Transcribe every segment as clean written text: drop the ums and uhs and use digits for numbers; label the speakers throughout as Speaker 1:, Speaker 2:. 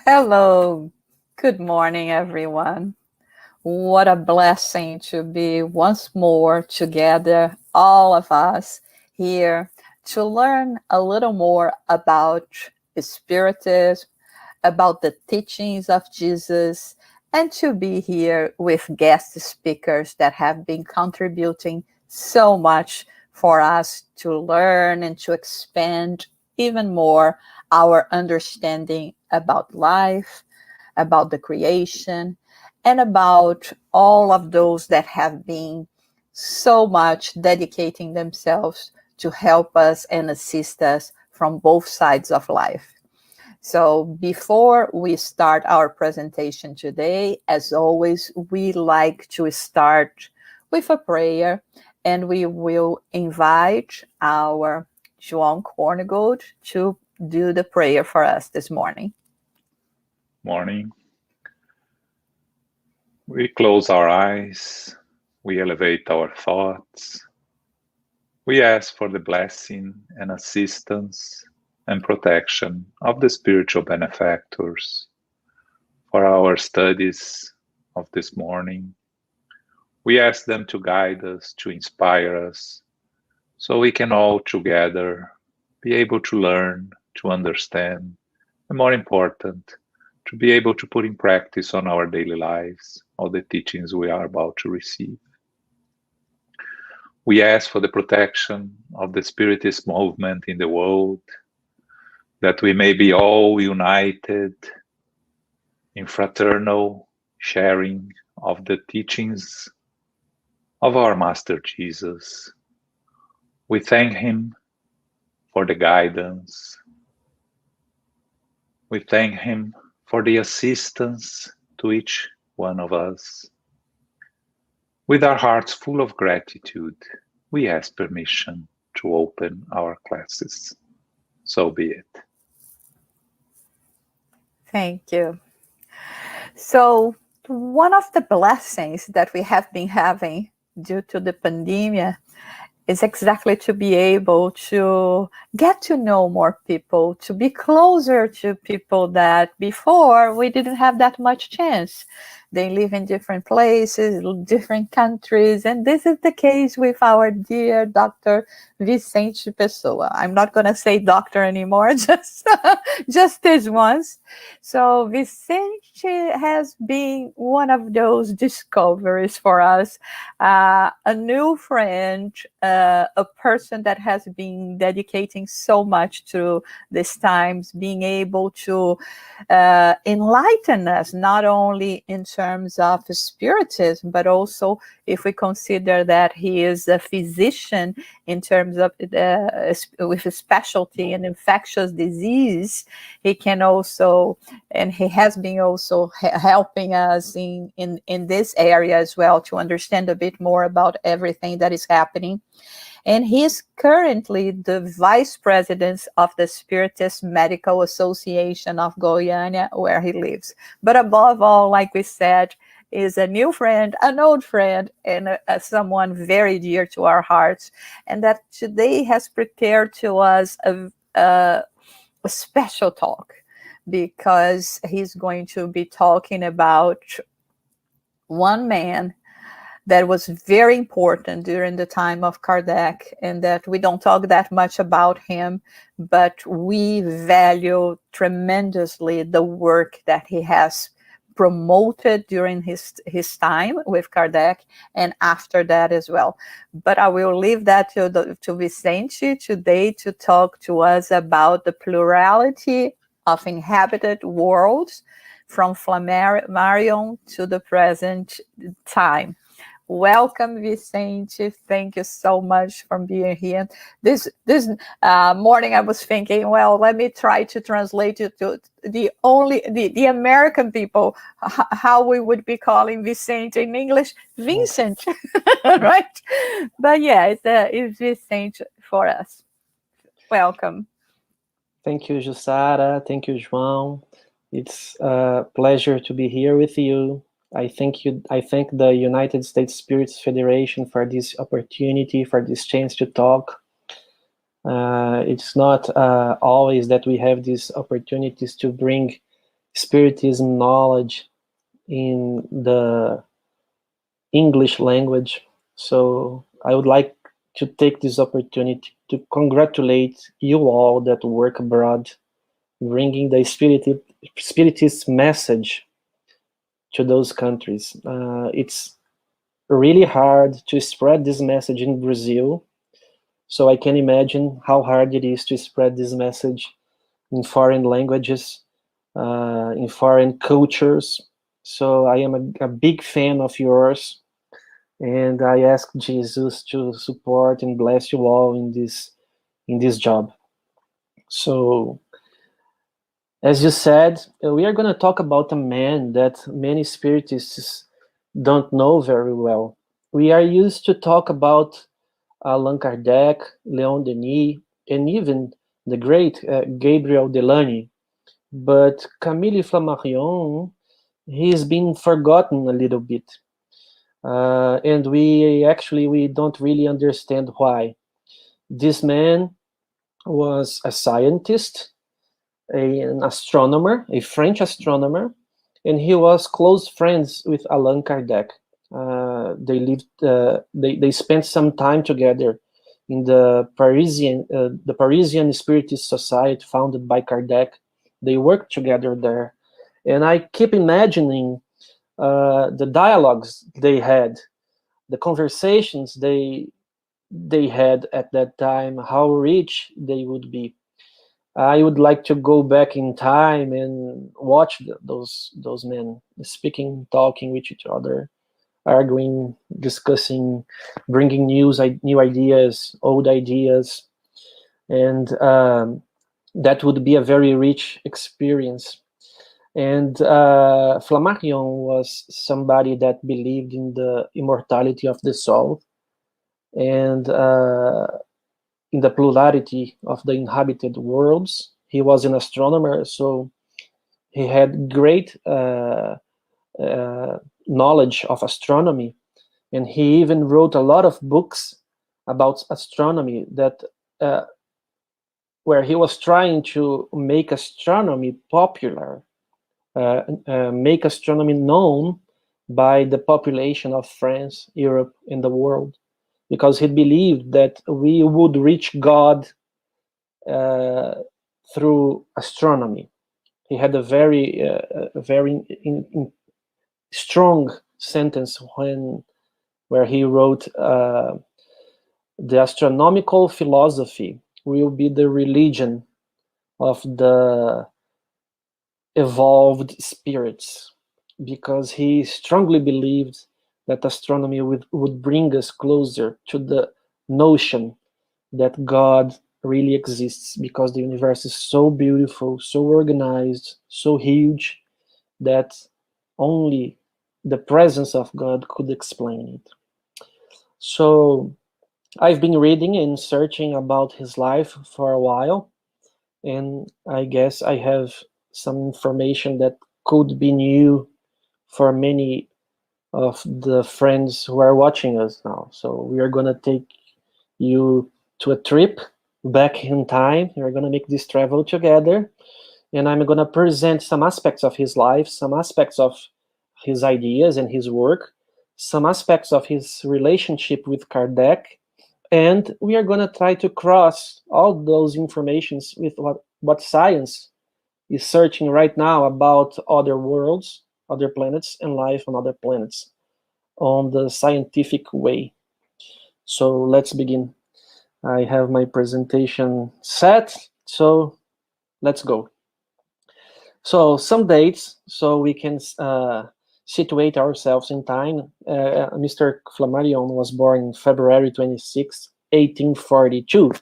Speaker 1: Hello, good morning, everyone. What a blessing to be once more together, all of us here, to learn a little more about Spiritism, about the teachings of Jesus, and to be here with guest speakers that have been contributing so much for us to learn and to expand even more our understanding about life, about the creation, and about all of those that have been so much dedicating themselves to help us and assist us from both sides of life. So before we start our presentation today, as always, we like to start with a prayer, and we will invite our João Cornigold to do the prayer for us this morning.
Speaker 2: Morning. We close our eyes, we elevate our thoughts, we ask for the blessing and assistance and protection of the spiritual benefactors for our studies of this morning. We ask them to guide us, to inspire us, so we can all together be able to learn, to understand, and more important, to be able to put in practice on our daily lives all the teachings we are about to receive. We ask for the protection of the Spiritist movement in the world, that we may be all united in fraternal sharing of the teachings of our Master Jesus. We thank Him for the guidance. We thank Him for the assistance to each one of us. With our hearts full of gratitude, we ask permission to open our classes. So be it.
Speaker 1: Thank you. So one of the blessings that we have been having due to the pandemic is exactly to be able to get to know more people, to be closer to people that before we didn't have that much chance. They live in different places, different countries, and this is the case with our dear Dr. Vicente Pessoa. I'm not going to say doctor anymore, just this once. So Vicente has been one of those discoveries for us, a new friend, a person that has been dedicating so much to these times, being able to enlighten us, not only in terms of spiritism, but also if we consider that he is a physician in terms of with a specialty in infectious disease, he can also, and he has been also helping us in this area as well to understand a bit more about everything that is happening. And he is currently the vice president of the Spiritist Medical Association of Goiânia, where he lives. But above all, like we said, is a new friend, an old friend, and someone very dear to our hearts. And that today has prepared to us a special talk, because he's going to be talking about one man that was very important during the time of Kardec, and that we don't talk that much about him, but we value tremendously the work that he has promoted during his time with Kardec and after that as well. But I will leave that to Vicente today to talk to us about the plurality of inhabited worlds from Flammarion to the present time. Welcome, Vicente. Thank you so much for being here. This morning I was thinking, well, let me try to translate it to the American people, how we would be calling Vicente in English, Vincent, right? But yeah, it's Vicente for us. Welcome.
Speaker 3: Thank you, Jussara. Thank you, João. It's a pleasure to be here with you. I thank the United States Spirits Federation for this opportunity, for this chance to talk. It's not always that we have these opportunities to bring Spiritism knowledge in the English language. So I would like to take this opportunity to congratulate you all that work abroad, bringing the Spiritist message to those countries. It's really hard to spread this message in Brazil, so I can imagine how hard it is to spread this message in foreign languages, in foreign cultures. So I am a big fan of yours, and I ask Jesus to support and bless you all in this job. So, as you said, we are going to talk about a man that many Spiritists don't know very well. We are used to talk about Allan Kardec, Leon Denis, and even the great Gabriel Delany. But Camille Flammarion, he's been forgotten a little bit. And we don't really understand why. This man was a scientist, an astronomer, a French astronomer, and he was close friends with Allan Kardec. They spent some time together in the Parisian Spiritist Society founded by Kardec. They worked together there, and I keep imagining the dialogues they had, the conversations they had at that time, how rich they would be. I would like to go back in time and watch those men speaking, talking with each other, arguing, discussing, bringing new ideas, old ideas, and that would be a very rich experience. And Flammarion was somebody that believed in the immortality of the soul, and in the plurality of the inhabited worlds. He was an astronomer, so he had great knowledge of astronomy, and he even wrote a lot of books about astronomy that where he was trying to make astronomy popular, make astronomy known by the population of France, Europe, and the world, because he believed that we would reach God through astronomy. He had a very strong sentence where he wrote, "The astronomical philosophy will be the religion of the evolved spirits," because he strongly believed that astronomy would bring us closer to the notion that God really exists, because the universe is so beautiful, so organized, so huge, that only the presence of God could explain it. So I've been reading and searching about his life for a while, and I guess I have some information that could be new for many of the friends who are watching us now. So we are going to take you to a trip back in time. We're going to make this travel together, and I'm going to present some aspects of his life, some aspects of his ideas and his work, some aspects of his relationship with Kardec, and we are going to try to cross all those informations with what science is searching right now about other worlds, other planets, and life on other planets on the scientific way. So let's begin. I have my presentation set, so let's go. So some dates, so we can situate ourselves in time. Mr. Flammarion was born on February 26, 1842.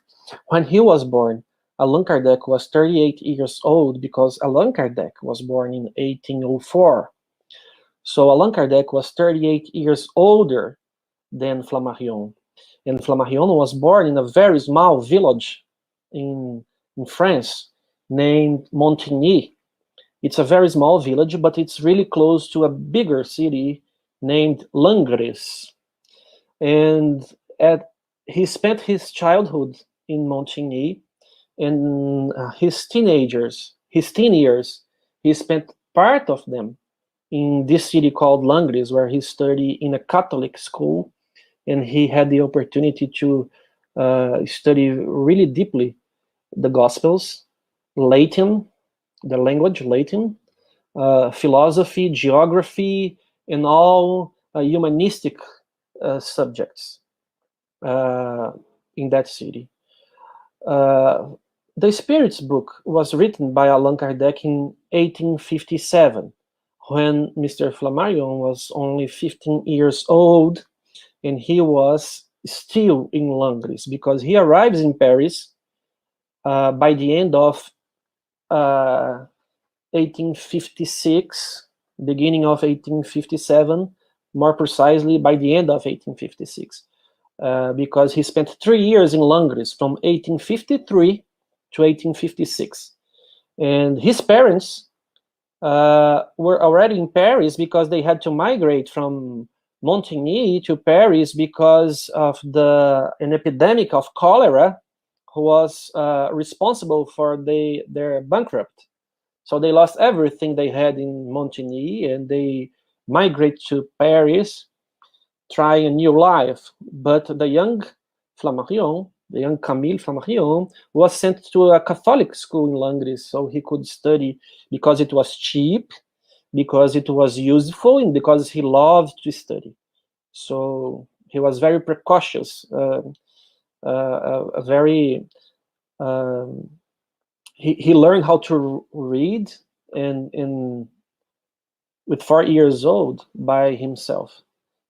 Speaker 3: When he was born, Allan Kardec was 38 years old, because Allan Kardec was born in 1804. So Allan Kardec was 38 years older than Flammarion. And Flammarion was born in a very small village in France named Montigny. It's a very small village, but it's really close to a bigger city named Langres. And he spent his childhood in Montigny, and his teen years, he spent part of them in this city called Langres, where he studied in a Catholic school, and he had the opportunity to study really deeply the Gospels, Latin, the language Latin, philosophy, geography, and all humanistic subjects in that city. The Spirits book was written by Allan Kardec in 1857, when Mr. Flammarion was only 15 years old, and he was still in Langres, because he arrives in Paris by the end of 1856, beginning of 1857, more precisely by the end of 1856, because he spent 3 years in Langres from 1853 to 1856. And his parents were already in Paris because they had to migrate from Montigny to Paris because of an epidemic of cholera who was responsible for their bankrupt. So they lost everything they had in Montigny, and they migrate to Paris, trying a new life. But the young Flammarion, the young Camille Flammarion, was sent to a Catholic school in Langres so he could study, because it was cheap, because it was useful, and because he loved to study. So he was very precautious, he learned how to read and with 4 years old by himself.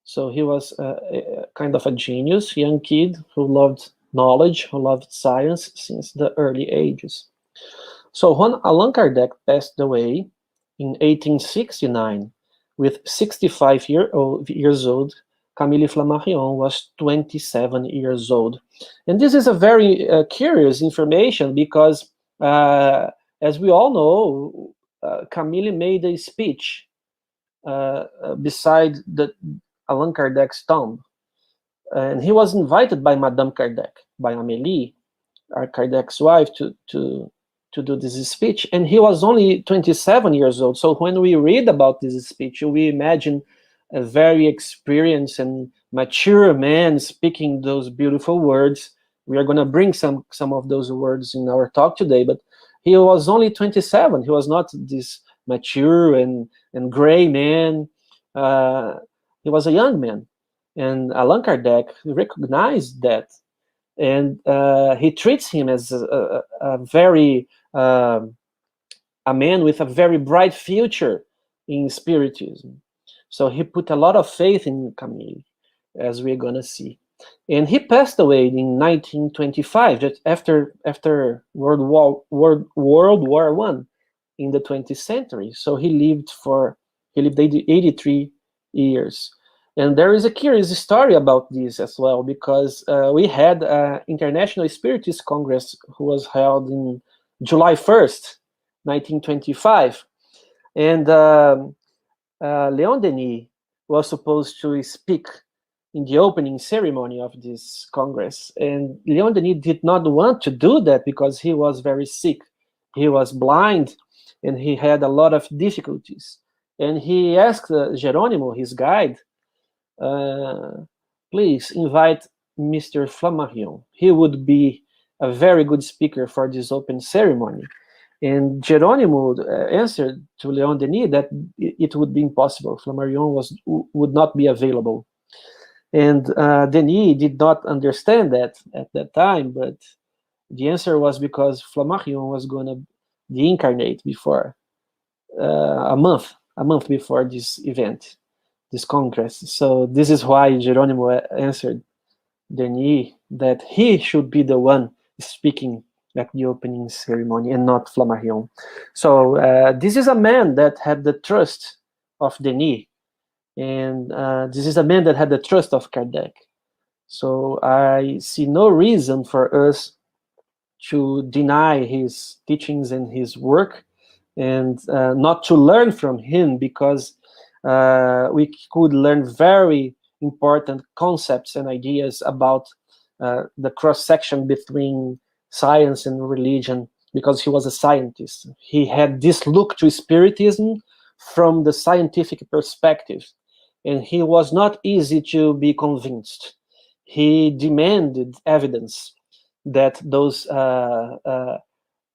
Speaker 3: So he was a kind of a genius, young kid who loved knowledge, who loved science since the early ages. So when Allan Kardec passed away in 1869, with 65 years old, Camille Flammarion was 27 years old. And this is a very curious information because, as we all know, Camille made a speech beside Allan Kardec's tomb. And he was invited by Madame Kardec, by Amélie, Kardec's wife, to do this speech. And he was only 27 years old. So when we read about this speech, we imagine a very experienced and mature man speaking those beautiful words. We are going to bring some of those words in our talk today, but he was only 27. He was not this mature and gray man. He was a young man. And Allan Kardec recognized that. And he treats him as a man with a very bright future in Spiritism. So he put a lot of faith in Camille, as we're going to see. And he passed away in 1925, just after World War I in the 20th century. So he lived 83 years. And there is a curious story about this as well, because we had an International Spiritist Congress who was held in July 1st, 1925. And Leon Denis was supposed to speak in the opening ceremony of this Congress. And Leon Denis did not want to do that because he was very sick. He was blind and he had a lot of difficulties. And he asked Geronimo, his guide, please invite Mr. Flammarion. He would be a very good speaker for this open ceremony. And Geronimo answered to Leon Denis that it would be impossible. Flammarion would not be available. And Denis did not understand that at that time, but the answer was because Flammarion was going to deincarnate before a month before this event, this Congress. So this is why Geronimo answered Denis that he should be the one speaking at the opening ceremony and not Flammarion. So this is a man that had the trust of Denis, and this is a man that had the trust of Kardec. So I see no reason for us to deny his teachings and his work, and not to learn from him, because we could learn very important concepts and ideas about the cross-section between science and religion, because he was a scientist. He had this look to Spiritism from the scientific perspective, and he was not easy to be convinced. He demanded evidence that those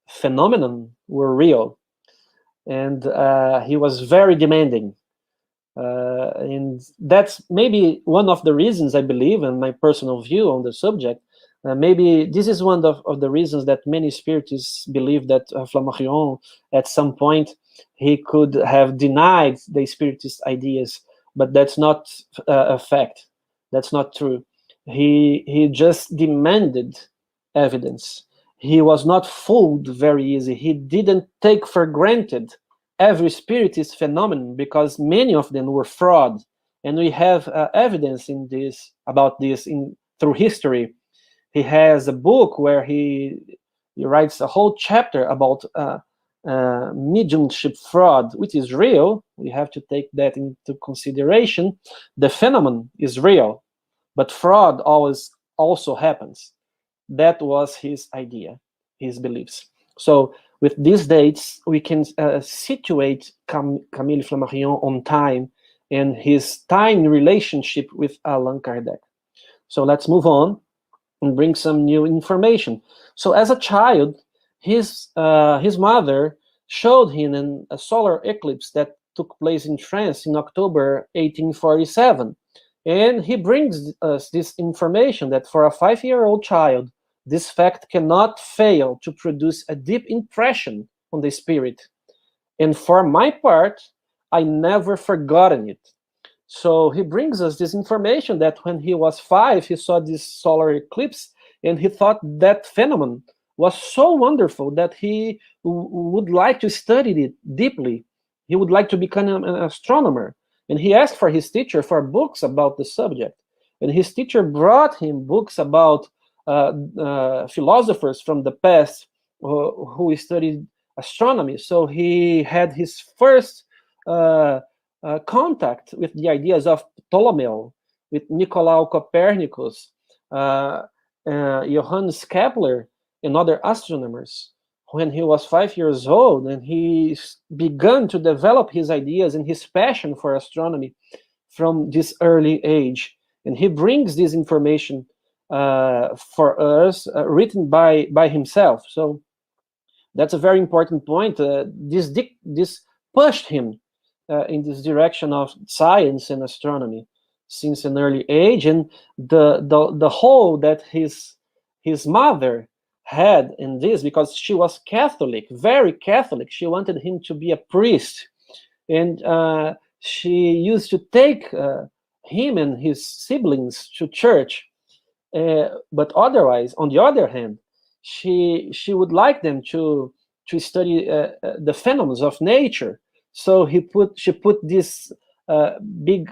Speaker 3: phenomena were real, and he was very demanding. And that's maybe one of the reasons I believe, and my personal view on the subject, maybe this is one of the reasons that many spiritists believe that Flammarion, at some point, he could have denied the spiritist ideas, but that's not a fact. That's not true. He just demanded evidence. He was not fooled very easy. He didn't take for granted every spiritist phenomenon, because many of them were fraud, and we have evidence in this about this through history. He has a book where he writes a whole chapter about mediumship fraud, which is real. We have to take that into consideration. The phenomenon is real, but fraud always also happens. That was his idea, his beliefs. So with these dates, we can situate Camille Flammarion on time and his time relationship with Allan Kardec. So let's move on and bring some new information. So as a child, his mother showed him a solar eclipse that took place in France in October 1847. And he brings us this information that for a 5-year-old child, this fact cannot fail to produce a deep impression on the spirit. And for my part, I never forgotten it. So he brings us this information that when he was 5, he saw this solar eclipse, and he thought that phenomenon was so wonderful that he would like to study it deeply. He would like to become an astronomer. And he asked for his teacher for books about the subject. And his teacher brought him books about philosophers from the past who studied astronomy. So he had his first contact with the ideas of Ptolemy, with Nicolaus Copernicus, Johannes Kepler, and other astronomers when he was 5 years old, and he began to develop his ideas and his passion for astronomy from this early age. And he brings this information for us, written by himself. So that's a very important point. This pushed him in this direction of science and astronomy since an early age, and the hold that his mother had in this, because she was Catholic, very Catholic. She wanted him to be a priest, and she used to take him and his siblings to church. But otherwise, on the other hand, she would like them to study the phenomena of nature. So she put this big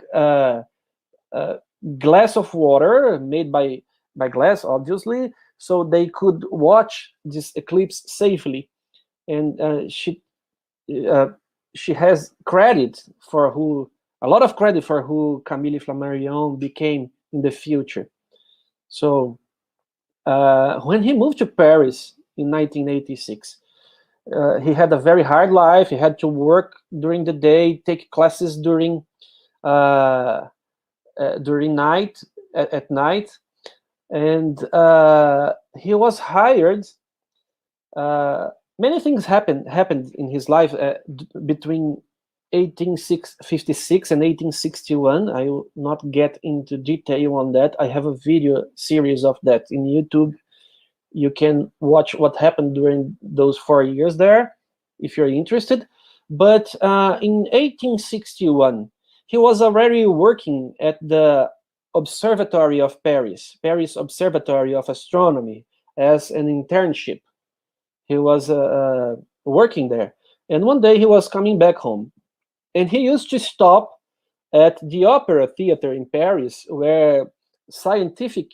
Speaker 3: glass of water made by glass, obviously, so they could watch this eclipse safely. And she has a lot of credit for who Camille Flammarion became in the future. So when he moved to Paris in 1986, he had a very hard life. He had to work during the day, take classes during night, at night, and he was hired. Many things happened in his life between 1856 and 1861. I will not get into detail on that. I have a video series of that in YouTube. You can watch what happened during those 4 years there, if you're interested. But in 1861, he was already working at the Observatory of Paris Observatory of Astronomy, as an internship. He was working there. And one day he was coming back home. And he used to stop at the Opera Theater in Paris, where scientific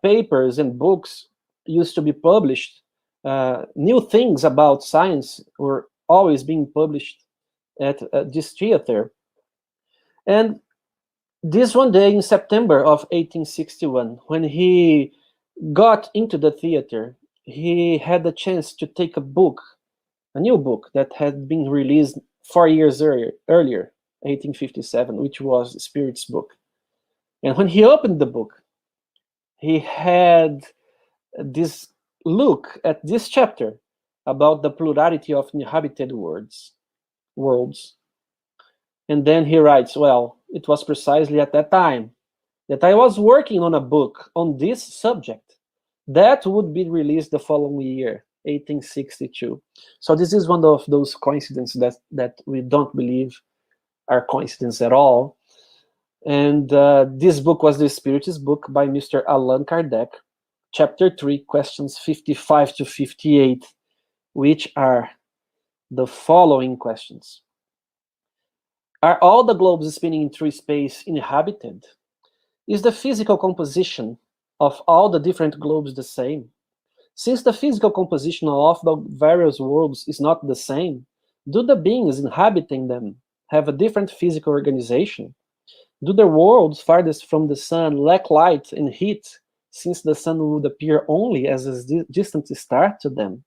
Speaker 3: papers and books used to be published. New things about science were always being published at this theater. And this one day in September of 1861, when he got into the theater, he had the chance to take a new book that had been released 4 years earlier, 1857, which was Spirit's book. And when he opened the book, he had this look at this chapter about the plurality of inhabited worlds. And then he writes, well, it was precisely at that time that I was working on a book on this subject that would be released the following year, 1862. So this is one of those coincidences that we don't believe are coincidence at all. And this book was the Spiritist book by Mr. Allan Kardec, chapter 3, questions 55 to 58, which are the following questions. Are all the globes spinning through space inhabited? Is the physical composition of all the different globes the same? Since the physical composition of the various worlds is not the same, do the beings inhabiting them have a different physical organization? Do the worlds farthest from the sun lack light and heat, since the sun would appear only as a distant star to them?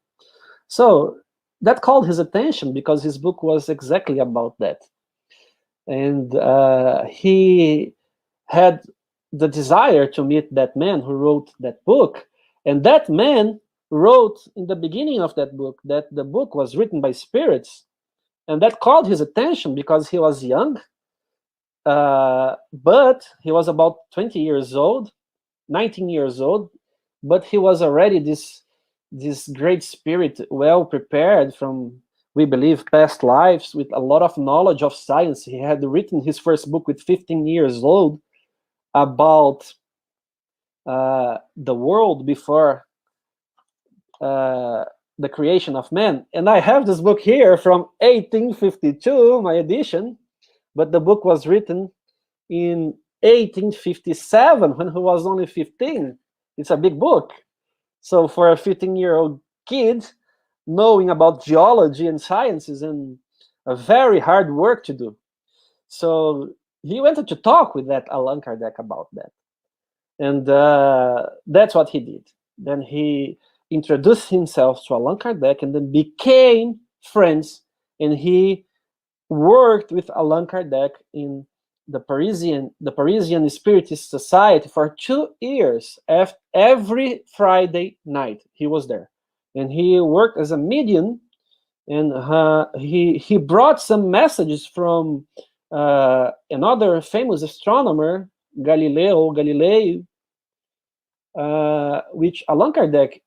Speaker 3: So that called his attention because his book was exactly about that. And he had the desire to meet that man who wrote that book. And that man wrote in the beginning of that book that the book was written by spirits. And that called his attention because he was young, but he was about 20 years old, 19 years old, but he was already this great spirit, well prepared from, we believe, past lives, with a lot of knowledge of science. He had written his first book with 15 years old about the world before the creation of man. And I have this book here from 1852, my edition, but the book was written in 1857 when he was only 15. It's a big book. So for a 15-year-old kid, knowing about geology and sciences and a very hard work to do. So he wanted to talk with that Allan Kardec about that. And that's what he did. Then he introduced himself to Allan Kardec and then became friends. And he worked with Allan Kardec in the Parisian Spiritist Society for 2 years. Every Friday night he was there. And he worked as a medium, and he brought some messages from another famous astronomer, Galilei, which Allan Kardec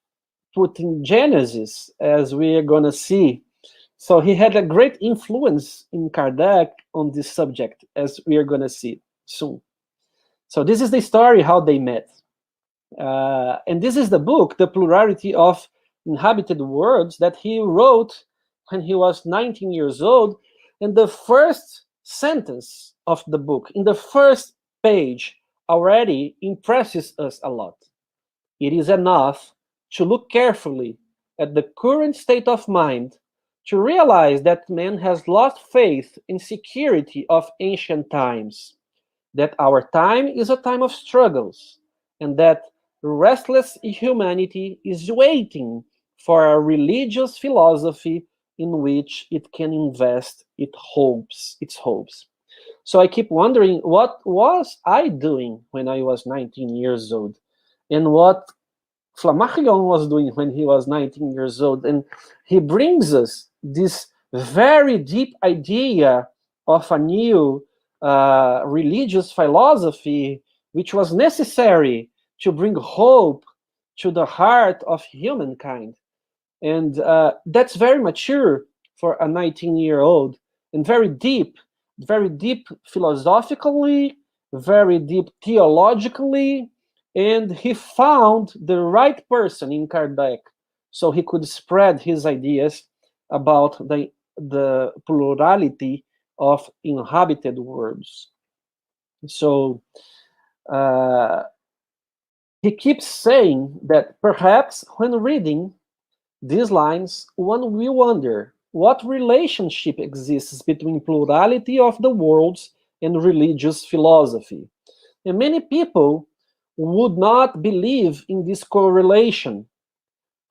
Speaker 3: put in Genesis, as we are going to see. So he had a great influence in Kardec on this subject, as we are going to see soon. So this is the story how they met. And this is the book, The Plurality of Inhabited Worlds, that he wrote when he was 19 years old. And the first sentence of the book, in the first page, already impresses us a lot. It is enough to look carefully at the current state of mind to realize that man has lost faith in security of ancient times, that our time is a time of struggles, and that restless humanity is waiting for a religious philosophy in which it can invest its hopes. So I keep wondering, what was I doing when I was 19 years old? And what Flammarion was doing when he was 19 years old? And he brings us this very deep idea of a new religious philosophy, which was necessary to bring hope to the heart of humankind. And that's very mature for a 19-year-old, and very deep philosophically, very deep theologically. And he found the right person in Kardec, so he could spread his ideas about the plurality of inhabited worlds. So he keeps saying that perhaps when reading these lines, one will wonder what relationship exists between plurality of the worlds and religious philosophy. And many people would not believe in this correlation.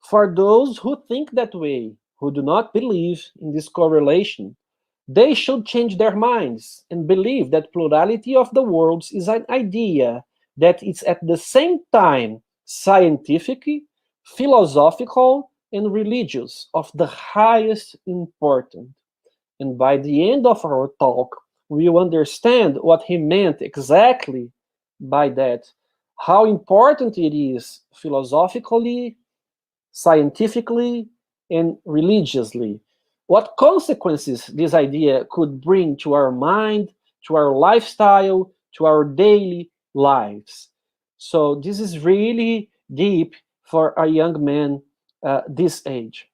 Speaker 3: For those who think that way, who do not believe in this correlation, They should change their minds and believe that plurality of the worlds is an idea that is at the same time scientific, philosophical, and religious of the highest importance. And by the end of our talk, we will understand what he meant exactly by that, how important it is philosophically, scientifically, and religiously. What consequences this idea could bring to our mind, to our lifestyle, to our daily lives. So this is really deep for a young man this age.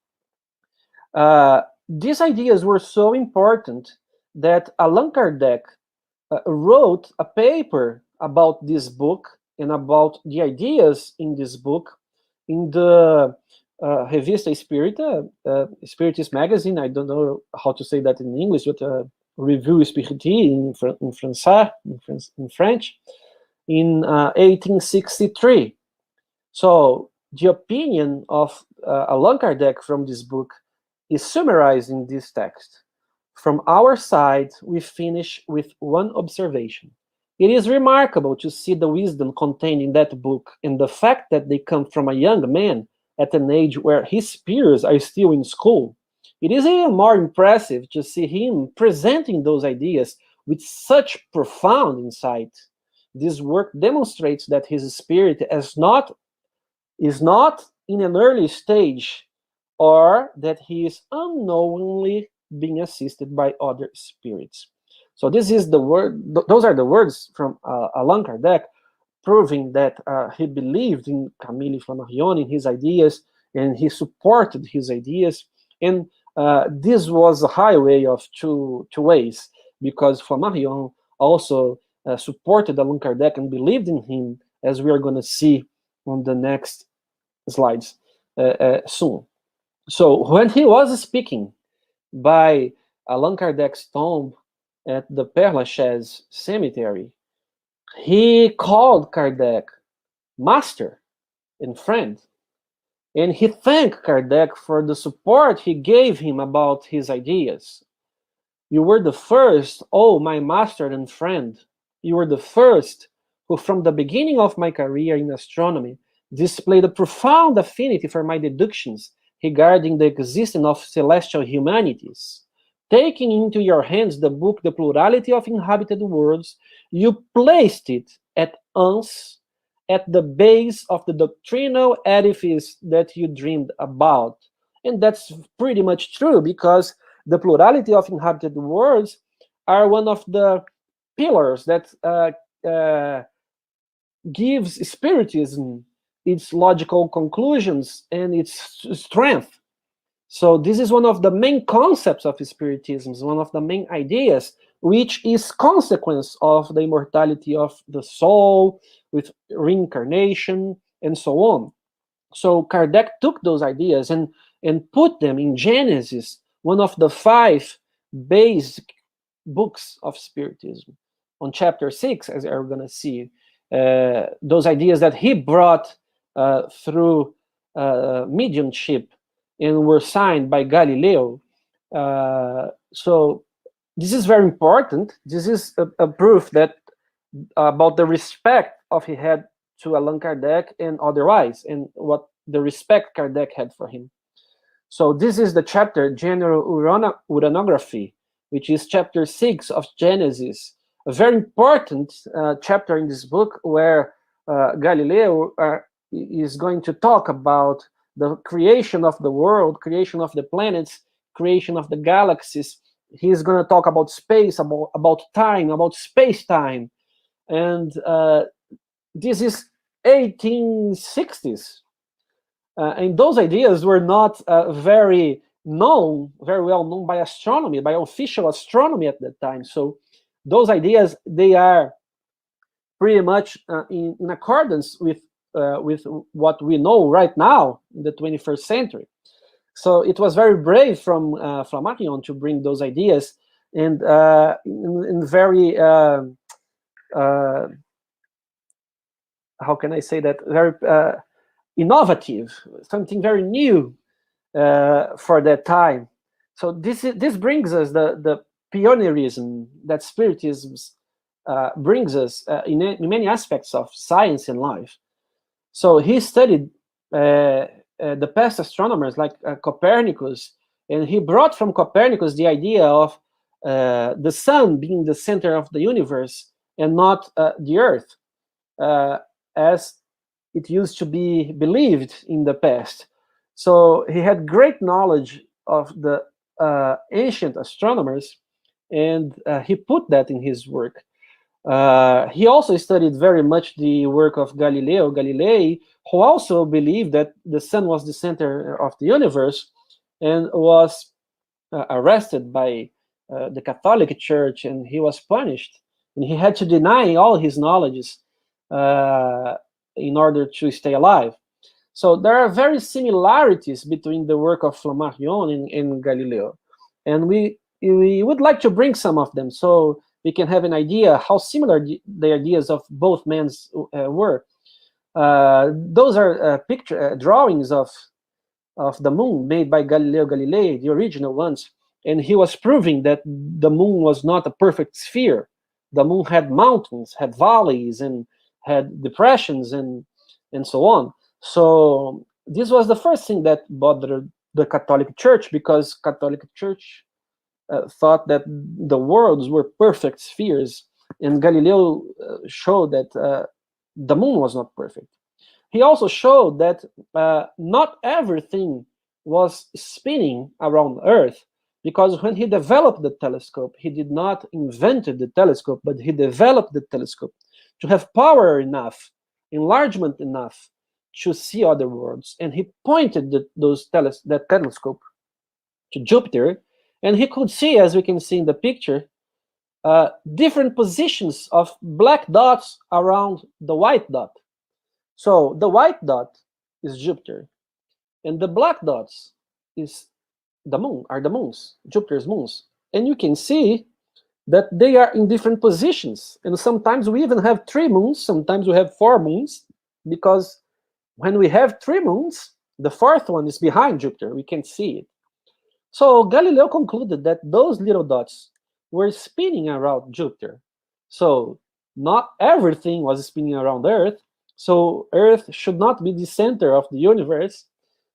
Speaker 3: These ideas were so important that Allan Kardec wrote a paper about this book and about the ideas in this book in the Revista Espírita, Spiritist magazine. I don't know how to say that in English, but Revue Spiritique in French, in 1863. So the opinion of Allan Kardec from this book is summarized in this text. From our side, we finish with one observation. It is remarkable to see the wisdom contained in that book and the fact that they come from a young man at an age where his peers are still in school. It is even more impressive to see him presenting those ideas with such profound insight. This work demonstrates that his spirit is not in an early stage, or that he is unknowingly being assisted by other spirits. So this is the word; those are the words from Allan Kardec, proving that he believed in Camille Flammarion, in his ideas, and he supported his ideas. And this was a highway of two ways, because Flammarion also supported Allan Kardec and believed in him, as we are going to see on the next slides soon. So when he was speaking by Allan Kardec's tomb at the Père Lachaise cemetery, he called Kardec master and friend. And he thanked Kardec for the support he gave him about his ideas. You were the first, oh, my master and friend. You were the first who, from the beginning of my career in astronomy, displayed a profound affinity for my deductions regarding the existence of celestial humanities. Taking into your hands the book The Plurality of Inhabited Worlds, you placed it at once at the base of the doctrinal edifice that you dreamed about. And that's pretty much true, because the plurality of inhabited worlds are one of the pillars that gives Spiritism its logical conclusions and its strength. So this is one of the main concepts of Spiritism, one of the main ideas, which is consequence of the immortality of the soul, with reincarnation, and so on. So Kardec took those ideas and put them in Genesis, one of the 5 basic books of Spiritism. On chapter 6, as we're going to see, those ideas that he brought through mediumship and were signed by Galileo. So this is very important. This is a proof that about the respect of he had to Allan Kardec and otherwise, and what the respect Kardec had for him. So this is the chapter, General Uranography, which is chapter 6 of Genesis, a very important chapter in this book, where Galileo is going to talk about the creation of the world, creation of the planets, creation of the galaxies. He's going to talk about space, about time, about space-time. And this is 1860s. And those ideas were not very well known by astronomy, by official astronomy at that time. So those ideas, they are pretty much in accordance with what we know right now in the 21st century. So it was very brave from Flammarion to bring those ideas, and in very how can I say that, very innovative, something very new for that time. So this brings us the pioneerism that Spiritism brings us in many aspects of science and life. So he studied the past astronomers like Copernicus, and he brought from Copernicus the idea of the sun being the center of the universe and not the earth, as it used to be believed in the past. So he had great knowledge of the ancient astronomers, and he put that in his work. He also studied very much the work of Galileo Galilei, who also believed that the sun was the center of the universe, and was arrested by the Catholic Church, and he was punished, and he had to deny all his knowledges in order to stay alive. So there are very similarities between the work of Flammarion and Galileo, and we would like to bring some of them so we can have an idea how similar the ideas of both men were. Those are drawings of the moon made by Galileo Galilei, the original ones, and he was proving that the moon was not a perfect sphere. The moon had mountains, had valleys, and had depressions, and so on. So this was the first thing that bothered the Catholic Church, because Catholic Church thought that the worlds were perfect spheres, and Galileo showed that the moon was not perfect. He also showed that not everything was spinning around Earth, because when he developed the telescope, he did not invent the telescope, but he developed the telescope to have power enough, enlargement enough to see other worlds. And he pointed that telescope to Jupiter, and he could see, as we can see in the picture, different positions of black dots around the white dot. So the white dot is Jupiter, and the black dots is the moon, are the moons, Jupiter's moons. And you can see that they are in different positions. And sometimes we even have 3 moons, sometimes we have 4 moons, because when we have 3 moons, the 4th one is behind Jupiter, we can't see it. So Galileo concluded that those little dots were spinning around Jupiter. So not everything was spinning around Earth, so Earth should not be the center of the universe.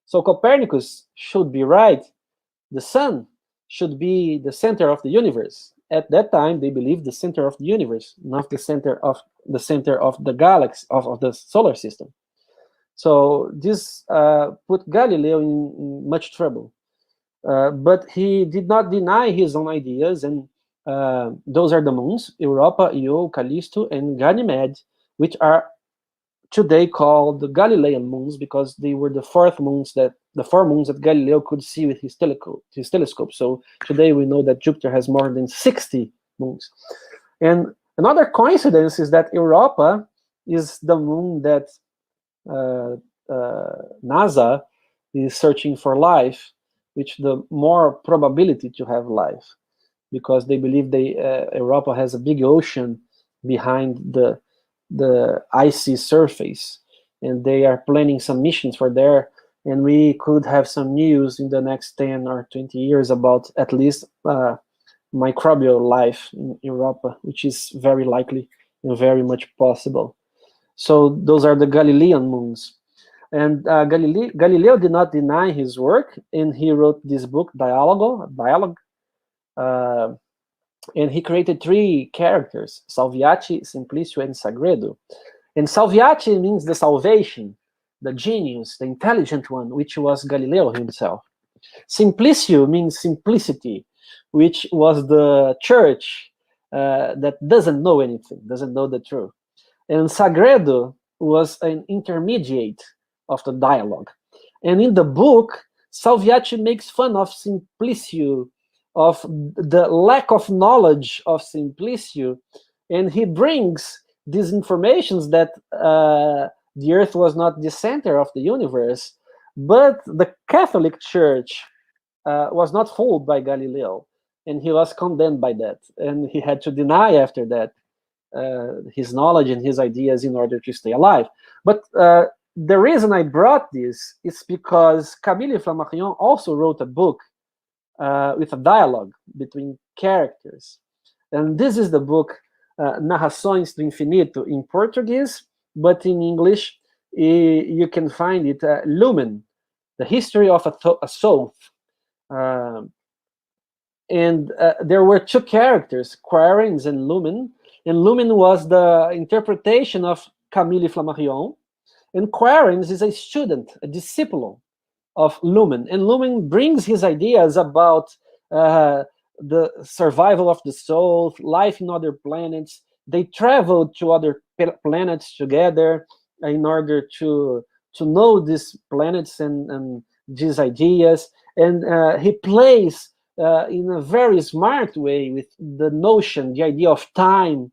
Speaker 3: So Copernicus should be right. The sun should be the center of the universe. At that time, they believed the center of the universe, not the center of the galaxy, of the solar system. So this put Galileo in much trouble. But he did not deny his own ideas, and those are the moons, Europa, Io, Callisto, and Ganymede, which are today called the Galilean moons, because they were the 4 moons that Galileo could see with his telescope. So today we know that Jupiter has more than 60 moons. And another coincidence is that Europa is the moon that NASA is searching for life, which the more probability to have life, because they believe Europa has a big ocean behind the icy surface, and they are planning some missions for there, and we could have some news in the next 10 or 20 years about at least microbial life in Europa, which is very likely and very much possible. So those are the Galilean moons. And Galileo did not deny his work, and he wrote this book, Dialogue, and he created 3 characters, Salviati, Simplicio, and Sagredo. And Salviati means the salvation, the genius, the intelligent one, which was Galileo himself. Simplicio means simplicity, which was the church that doesn't know anything, doesn't know the truth. And Sagredo was an intermediate of the dialogue. And in the book, Salviati makes fun of Simplicio, of the lack of knowledge of Simplicio, and he brings these informations that the Earth was not the center of the universe, but the Catholic Church was not fooled by Galileo, and he was condemned by that, and he had to deny after that his knowledge and his ideas in order to stay alive. But the reason I brought this is because Camille Flammarion also wrote a book with a dialogue, between characters. And this is the book, Narrações do Infinito, in Portuguese, but in English, you can find it, Lumen, The History of a Soul. And there were two characters, Quarens and Lumen was the interpretation of Camille Flammarion, and Quarens is a student, a disciple of Lumen, and Lumen brings his ideas about the survival of the soul, life in other planets. They travel to other planets together in order to know these planets and these ideas, and he plays in a very smart way with the notion, the idea of time,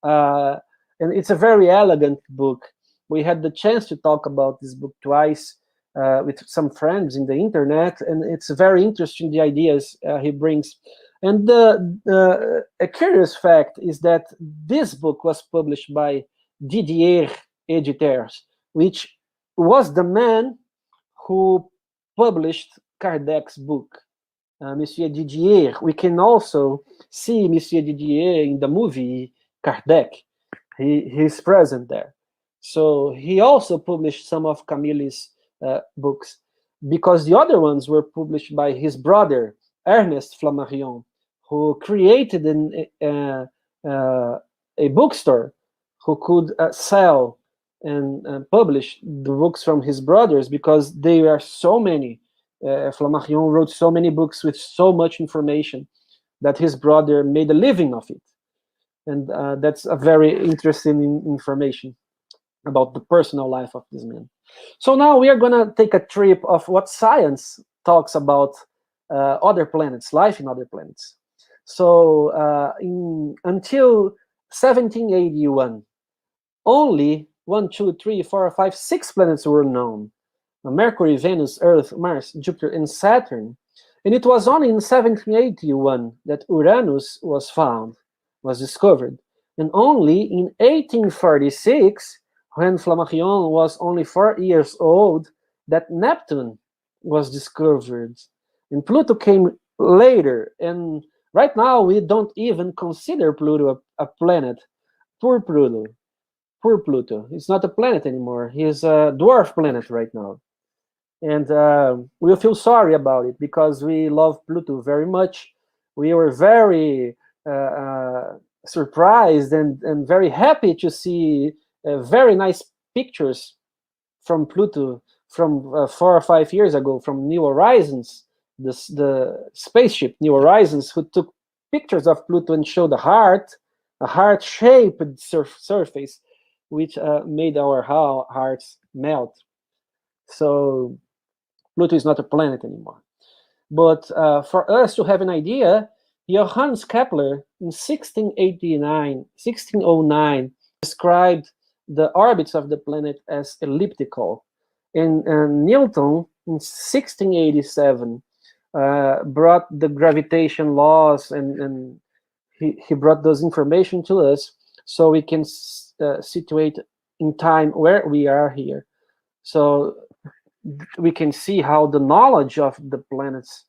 Speaker 3: and it's a very elegant book. We had the chance to talk about this book twice with some friends in the internet, and it's very interesting, the ideas he brings. And a curious fact is that this book was published by Didier Editeurs, which was the man who published Kardec's book. Monsieur Didier. We can also see Monsieur Didier in the movie Kardec. He's present there. So he also published some of Camille's books, because the other ones were published by his brother, Ernest Flammarion, who created a bookstore who could sell and publish the books from his brothers, because there are so many. Flammarion wrote so many books with so much information that his brother made a living of it. And that's a very interesting information about the personal life of this man. So now we are going to take a trip of what science talks about other planets, life in other planets. So until 1781, only 1, 2, 3, 4, 5, 6 planets were known. Mercury, Venus, Earth, Mars, Jupiter, and Saturn. And it was only in 1781 that Uranus was discovered. And only in 1846, when Flammarion was only 4 years old, that Neptune was discovered. And Pluto came later. And right now, we don't even consider Pluto a planet. Poor Pluto. Poor Pluto. It's not a planet anymore. He's a dwarf planet right now. And we'll feel sorry about it, because we love Pluto very much. We were very surprised and very happy to see very nice pictures from Pluto from 4 or 5 years ago, from New Horizons, the spaceship New Horizons, who took pictures of Pluto and showed a heart-shaped surface, which made our hearts melt. So Pluto is not a planet anymore. But for us to have an idea, Johannes Kepler in 1609 described the orbits of the planet as elliptical. And Newton in 1687 brought the gravitation laws, and he brought those information to us so we can situate in time where we are here. So we can see how the knowledge of the planets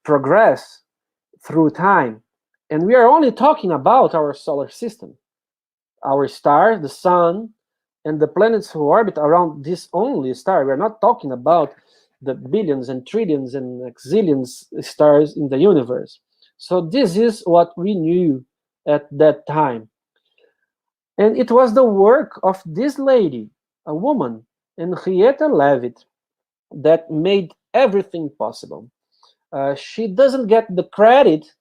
Speaker 3: progress through time. And we are only talking about our solar system, our star, the sun, and the planets who orbit around this only star. We're not talking about the billions and trillions and exillions stars in the universe. So this is what we knew at that time. And it was the work of this lady, a woman, Henrietta Leavitt, that made everything possible. She doesn't get the credit,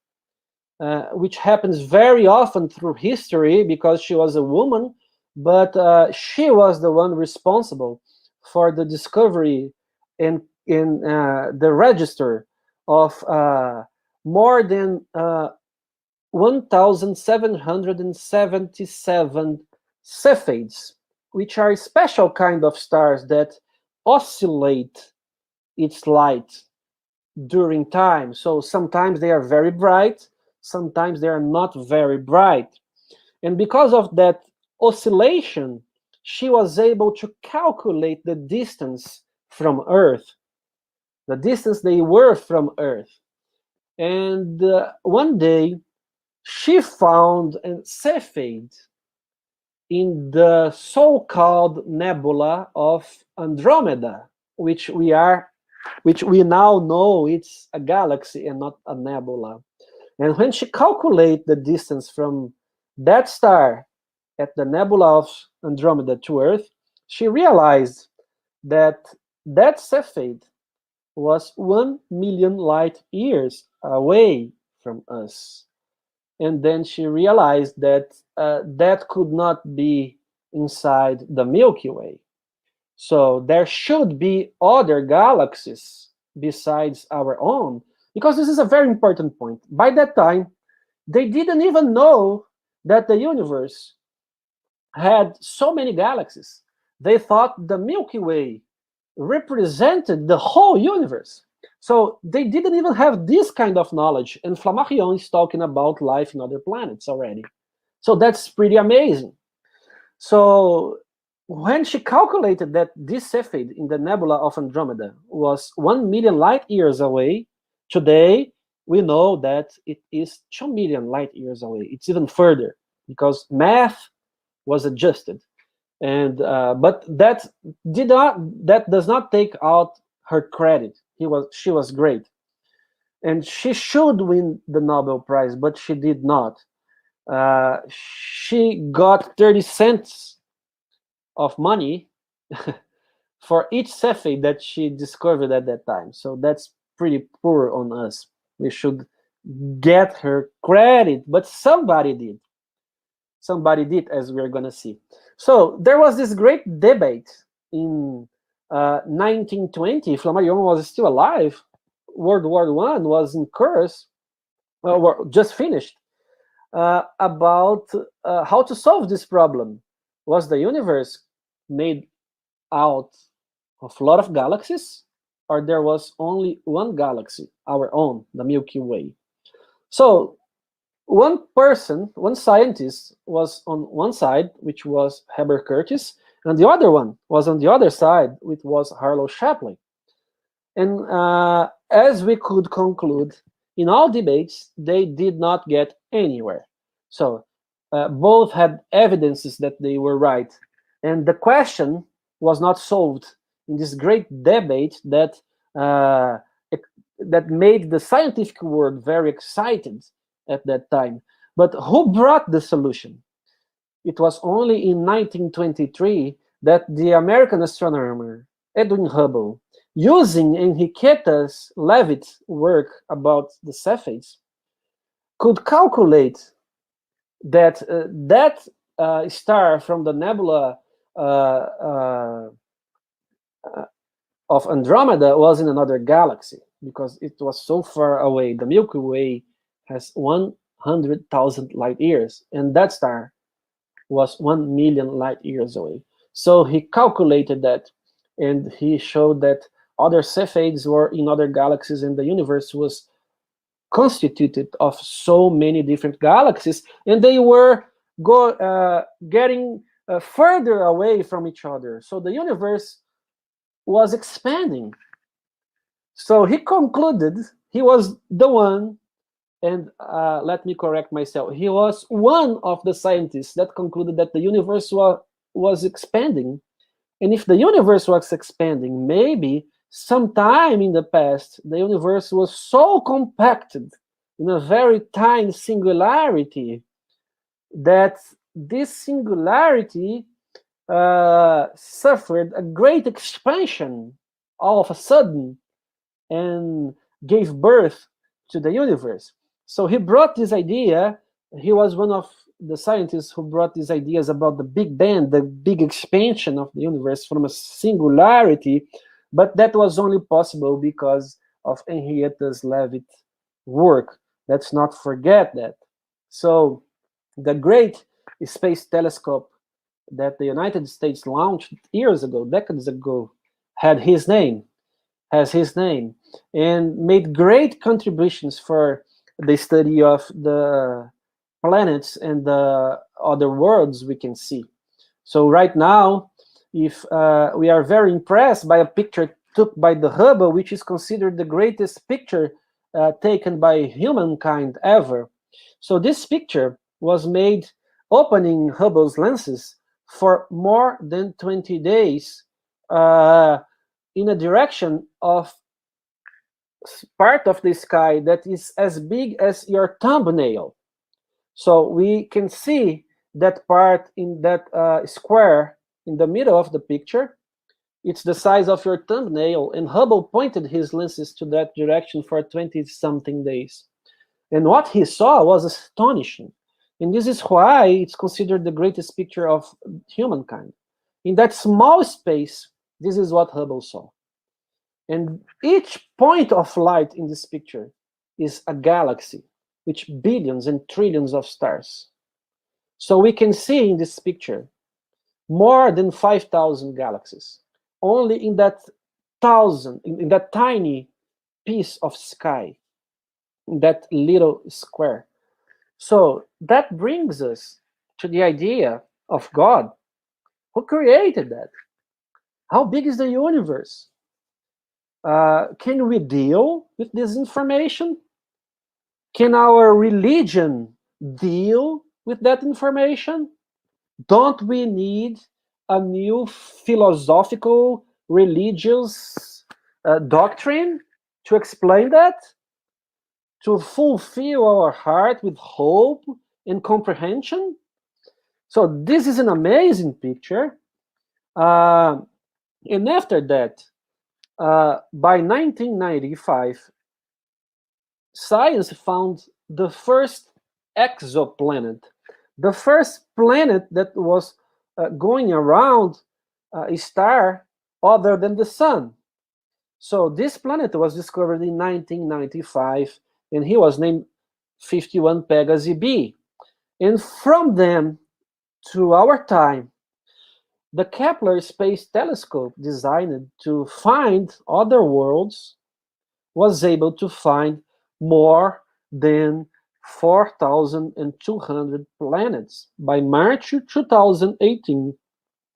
Speaker 3: which happens very often through history, because she was a woman, but she was the one responsible for the discovery in the register of more than 1,777 Cepheids, which are a special kind of stars that oscillate its light during time. So sometimes they are very bright, sometimes they are not very bright. And because of that oscillation, she was able to calculate the distance from Earth, the distance they were from Earth. And one day, she found a Cephid in the so-called nebula of Andromeda, which we now know it's a galaxy and not a nebula. And when she calculated the distance from that star at the nebula of Andromeda to Earth, she realized that that Cephid was 1 million light years away from us. And then she realized that that could not be inside the Milky Way. So there should be other galaxies besides our own, because this is a very important point. By that time, they didn't even know that the universe had so many galaxies. They thought the Milky Way represented the whole universe. So they didn't even have this kind of knowledge. And Flammarion is talking about life in other planets already. So that's pretty amazing. So when she calculated that this Cephid in the nebula of Andromeda was 1 million light years away, today we know that it is 2 million light years away. It's even further because math was adjusted. And but that does not take out her credit. She was great, and she should win the Nobel Prize, but she did not. She got 30 cents of money for each Cephid that she discovered at that time. So that's pretty poor on us. We should get her credit, but somebody did. Somebody did, as we're going to see. So there was this great debate in 1920. Flammarion was still alive. World War I was in course, just finished, about how to solve this problem. Was the universe made out of a lot of galaxies, or there was only one galaxy, our own, the Milky Way? So one scientist was on one side, which was Herbert Curtis, and the other one was on the other side, which was Harlow Shapley. And as we could conclude, in all debates, they did not get anywhere. So both had evidences that they were right. And the question was not solved in this great debate that made the scientific world very excited at that time. But who brought the solution? It was only in 1923 that the American astronomer Edwin Hubble, using Enriqueta Leavitt's work about the Cephids, could calculate that star from the nebula of Andromeda was in another galaxy, because it was so far away. The Milky Way has 100,000 light years, and that star was 1 million light years away. So he calculated that, and he showed that other Cephids were in other galaxies, and the universe was constituted of so many different galaxies, and they were getting further away from each other. So the universe was expanding. So he concluded he was the one, and let me correct myself, he was one of the scientists that concluded that the universe was expanding. And if the universe was expanding, maybe sometime in the past, the universe was so compacted in a very tiny singularity that this singularity suffered a great expansion all of a sudden and gave birth to the universe. So he brought this idea. He was one of the scientists who brought these ideas about the Big Bang, the big expansion of the universe from a singularity, but that was only possible because of Henrietta Leavitt's work. Let's not forget that. So the great space telescope that the United States launched years ago, decades ago, has his name, and made great contributions for the study of the planets and the other worlds we can see. So right now, if we are very impressed by a picture took by the Hubble, which is considered the greatest picture taken by humankind ever. So this picture was made opening Hubble's lenses for more than 20 days in a direction of part of the sky that is as big as your thumbnail. So we can see that part in that square in the middle of the picture. It's the size of your thumbnail, and Hubble pointed his lenses to that direction for 20-something days. And what he saw was astonishing. And this is why it's considered the greatest picture of humankind. In that small space, this is what Hubble saw. And each point of light in this picture is a galaxy with billions and trillions of stars. So we can see in this picture more than 5,000 galaxies, only in that tiny piece of sky, in that little square. So that brings us to the idea of God. Who created that? How big is the universe? Can we deal with this information? Can our religion deal with that information? Don't we need a new philosophical, religious doctrine to explain that? To fulfill our heart with hope and comprehension? So this is an amazing picture. And after that, by 1995, science found the first exoplanet, the first planet that was going around a star other than the sun. So this planet was discovered in 1995, and he was named 51 Pegasi b. And from then to our time, the Kepler Space Telescope, designed to find other worlds, was able to find more than 4,200 planets. By March 2018,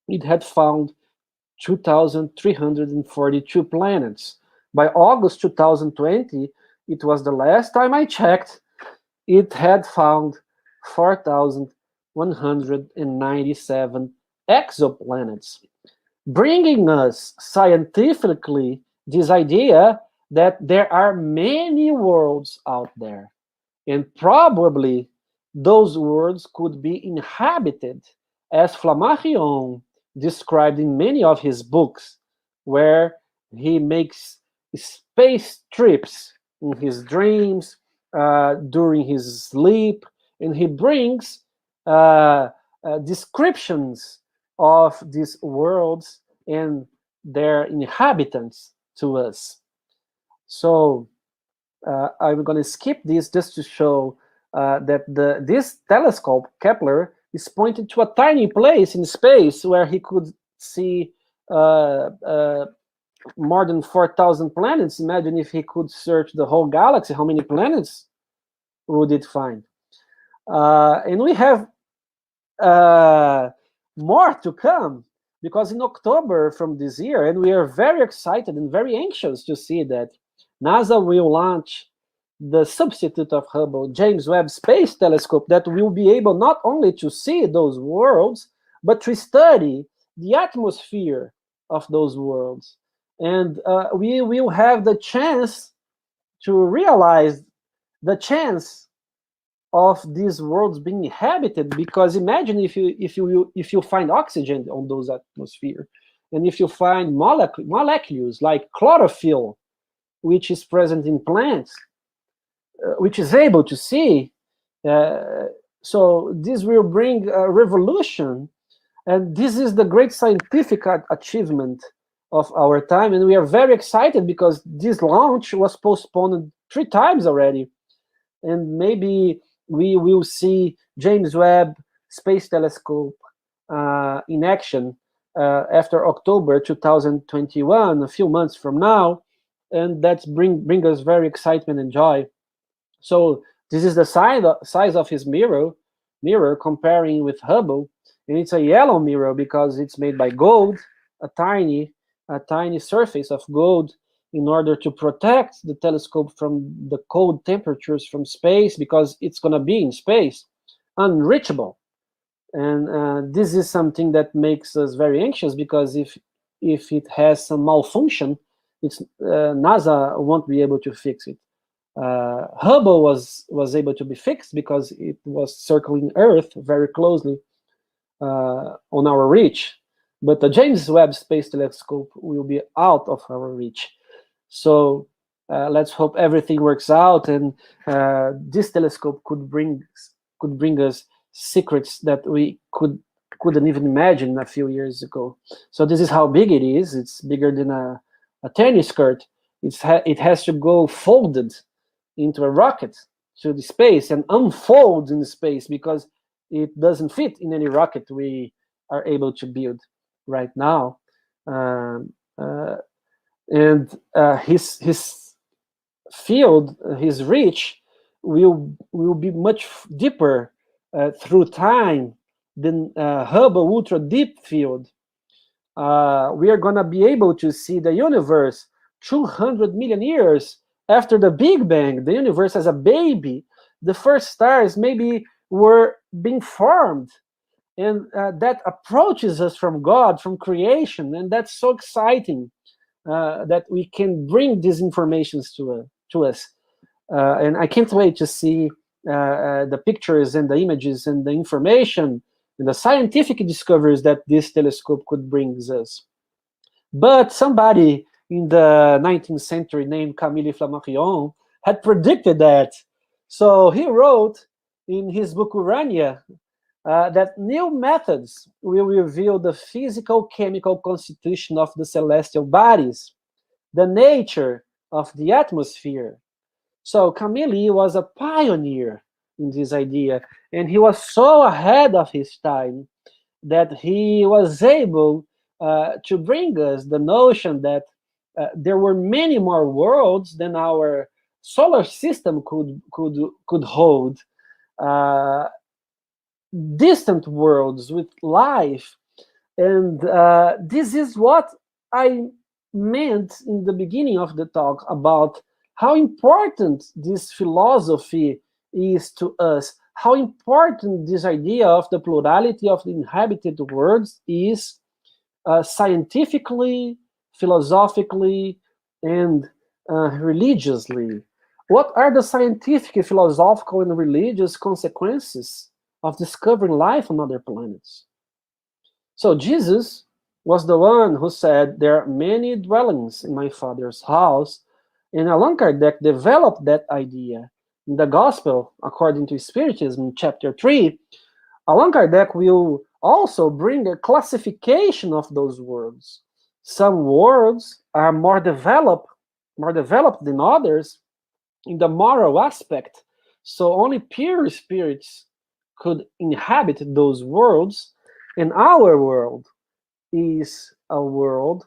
Speaker 3: it had found 2,342 planets. By August 2020, it was the last time I checked, it had found 4,197 exoplanets, bringing us scientifically this idea that there are many worlds out there, and probably those worlds could be inhabited, as Flammarion described in many of his books, where he makes space trips in his dreams, during his sleep, and he brings descriptions of these worlds and their inhabitants to us. So I'm going to skip this just to show that this telescope, Kepler, is pointed to a tiny place in space where he could see more than 4,000 planets. Imagine if he could search the whole galaxy, how many planets would it find? And we have more to come, because in October from this year, and we are very excited and very anxious to see that NASA will launch the substitute of Hubble, James Webb Space Telescope, that will be able not only to see those worlds, but to study the atmosphere of those worlds. And we will have the chance to realize the chance of these worlds being inhabited, because imagine if you find oxygen on those atmosphere, and if you find molecules like chlorophyll, which is present in plants, which is able to see. So this will bring a revolution, and this is the great scientific achievement of our time, and we are very excited because this launch was postponed 3 times already, and maybe we will see James Webb Space Telescope in action after October 2021, a few months from now, and that's bring us very excitement and joy. So this is the size of his mirror comparing with Hubble, and it's a yellow mirror because it's made by gold, a tiny surface of gold, in order to protect the telescope from the cold temperatures from space, because it's going to be in space, unreachable. And this is something that makes us very anxious, because if it has some malfunction, NASA won't be able to fix it. Hubble was able to be fixed because it was circling Earth very closely on our reach, but the James Webb Space Telescope will be out of our reach. So let's hope everything works out, and this telescope could bring us secrets that we couldn't even imagine a few years ago. So this is how big it is. It's bigger than a tennis skirt. It has to go folded into a rocket to the space and unfold in space, because it doesn't fit in any rocket we are able to build right now. And his field, his reach, will be much deeper through time than Hubble ultra deep field. We are going to be able to see the universe 200 million years after the Big Bang. The universe as a baby, the first stars maybe were being formed, and that approaches us from God, from creation, and that's so exciting that we can bring these informations to us. And I can't wait to see the pictures and the images and the information and the scientific discoveries that this telescope could bring us. But somebody in the 19th century named Camille Flammarion had predicted that. So he wrote in his book Urania that new methods will reveal the physical chemical constitution of the celestial bodies, the nature of the atmosphere. So Camille was a pioneer in this idea, and he was so ahead of his time that he was able to bring us the notion that there were many more worlds than our solar system could hold. Distant worlds with life. And this is what I meant in the beginning of the talk about how important this philosophy is to us, how important this idea of the plurality of the inhabited worlds is scientifically, philosophically, and religiously. What are the scientific, philosophical, and religious consequences of discovering life on other planets? So Jesus was the one who said, there are many dwellings in my Father's house, and Allan Kardec developed that idea. In the Gospel, according to Spiritism, chapter 3, Allan Kardec will also bring a classification of those worlds. Some worlds are more developed than others in the moral aspect, so only pure spirits could inhabit those worlds, and our world is a world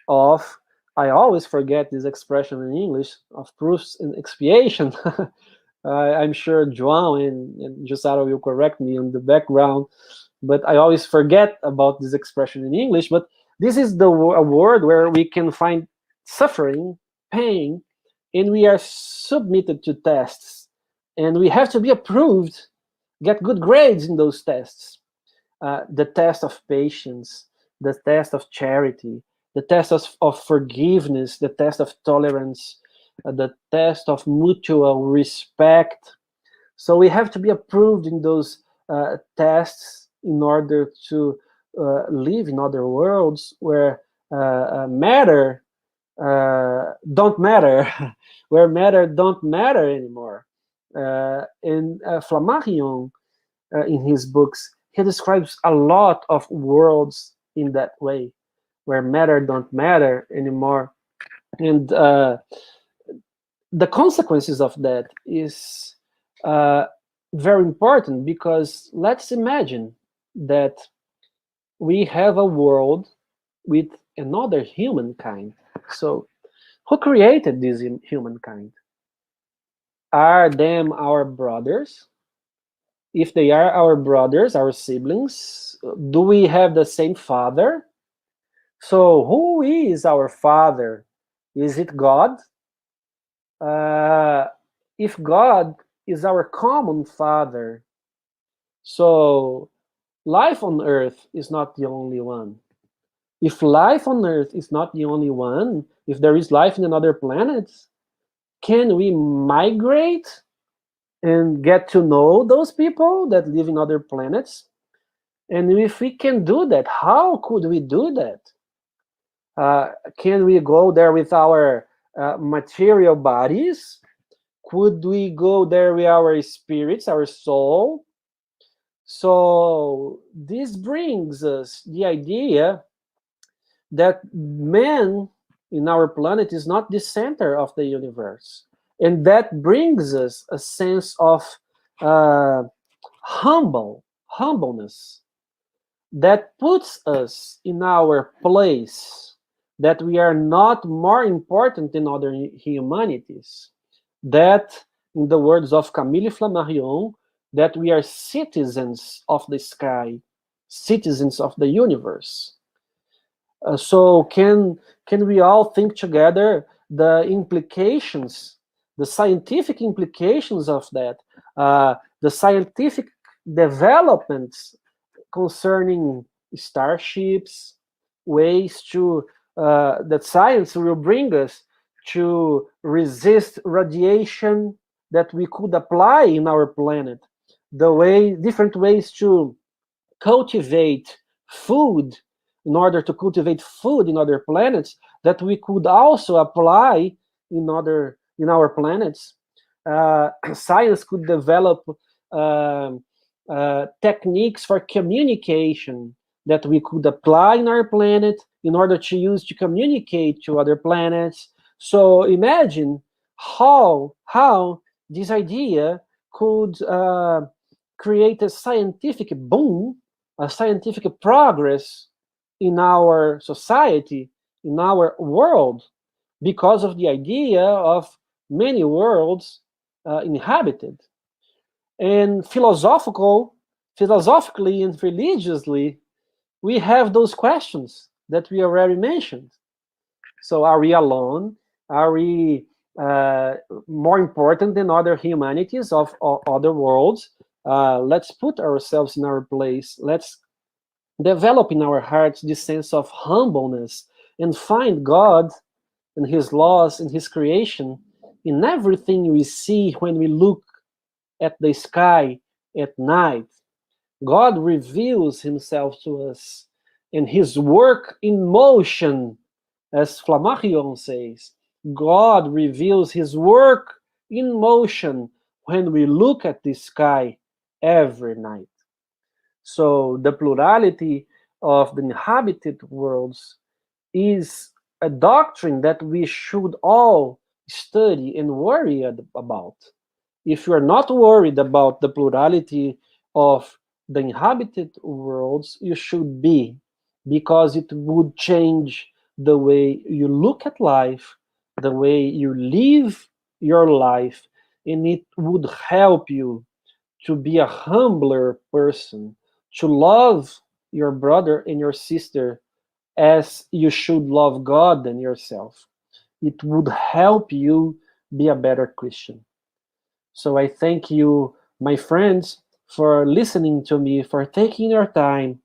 Speaker 3: of, I always forget this expression in English, of proofs and expiation. I'm sure João and Jussara will correct me in the background, but I always forget about this expression in English. But this is a word where we can find suffering, pain, and we are submitted to tests, and we have to be approved, get good grades in those tests. The test of patience, the test of charity, the test of forgiveness, the test of tolerance, the test of mutual respect. So we have to be approved in those tests in order to live in other worlds where matter don't matter, where matter don't matter anymore. And Flammarion, in his books, he describes a lot of worlds in that way, where matter don't matter anymore. And the consequences of that is very important, because let's imagine that we have a world with another humankind. So who created this humankind? Are them our brothers? If they are our brothers, our siblings, do we have the same father? So who is our father? Is it God? If God is our common Father, so life on Earth is not the only one. If life on Earth is not the only one, if there is life in another planet, can we migrate and get to know those people that live in other planets? And if we can do that, how could we do that? Can we go there with our material bodies? Could we go there with our spirits, our soul? So this brings us the idea that man in our planet is not the center of the universe. And that brings us a sense of humbleness that puts us in our place, that we are not more important than other humanities, that, in the words of Camille Flammarion, that we are citizens of the sky, citizens of the universe. So can we all think together the implications, the scientific implications of that, the scientific developments concerning starships, ways to that science will bring us to resist radiation that we could apply in our planet, different ways to cultivate food in order to cultivate food in other planets that we could also apply in our planets. Science could develop techniques for communication that we could apply in our planet in order to use to communicate to other planets. So imagine how this idea could create a scientific boom, a scientific progress in our society, in our world, because of the idea of many worlds inhabited. And philosophically and religiously, we have those questions that we already mentioned. So are we alone? Are we more important than other humanities of other worlds? Let's put ourselves in our place. Let's develop in our hearts this sense of humbleness and find God and his laws and his creation in everything we see when we look at the sky at night. God reveals himself to us and his work in motion, as Flammarion says. God reveals his work in motion when we look at the sky every night. So the plurality of the inhabited worlds is a doctrine that we should all study and worry about. If you are not worried about the plurality of the inhabited worlds, you should be, because it would change the way you look at life, the way you live your life, and it would help you to be a humbler person, to love your brother and your sister as you should love God and yourself. It would help you be a better Christian. So I thank you, my friends, for listening to me, for taking your time.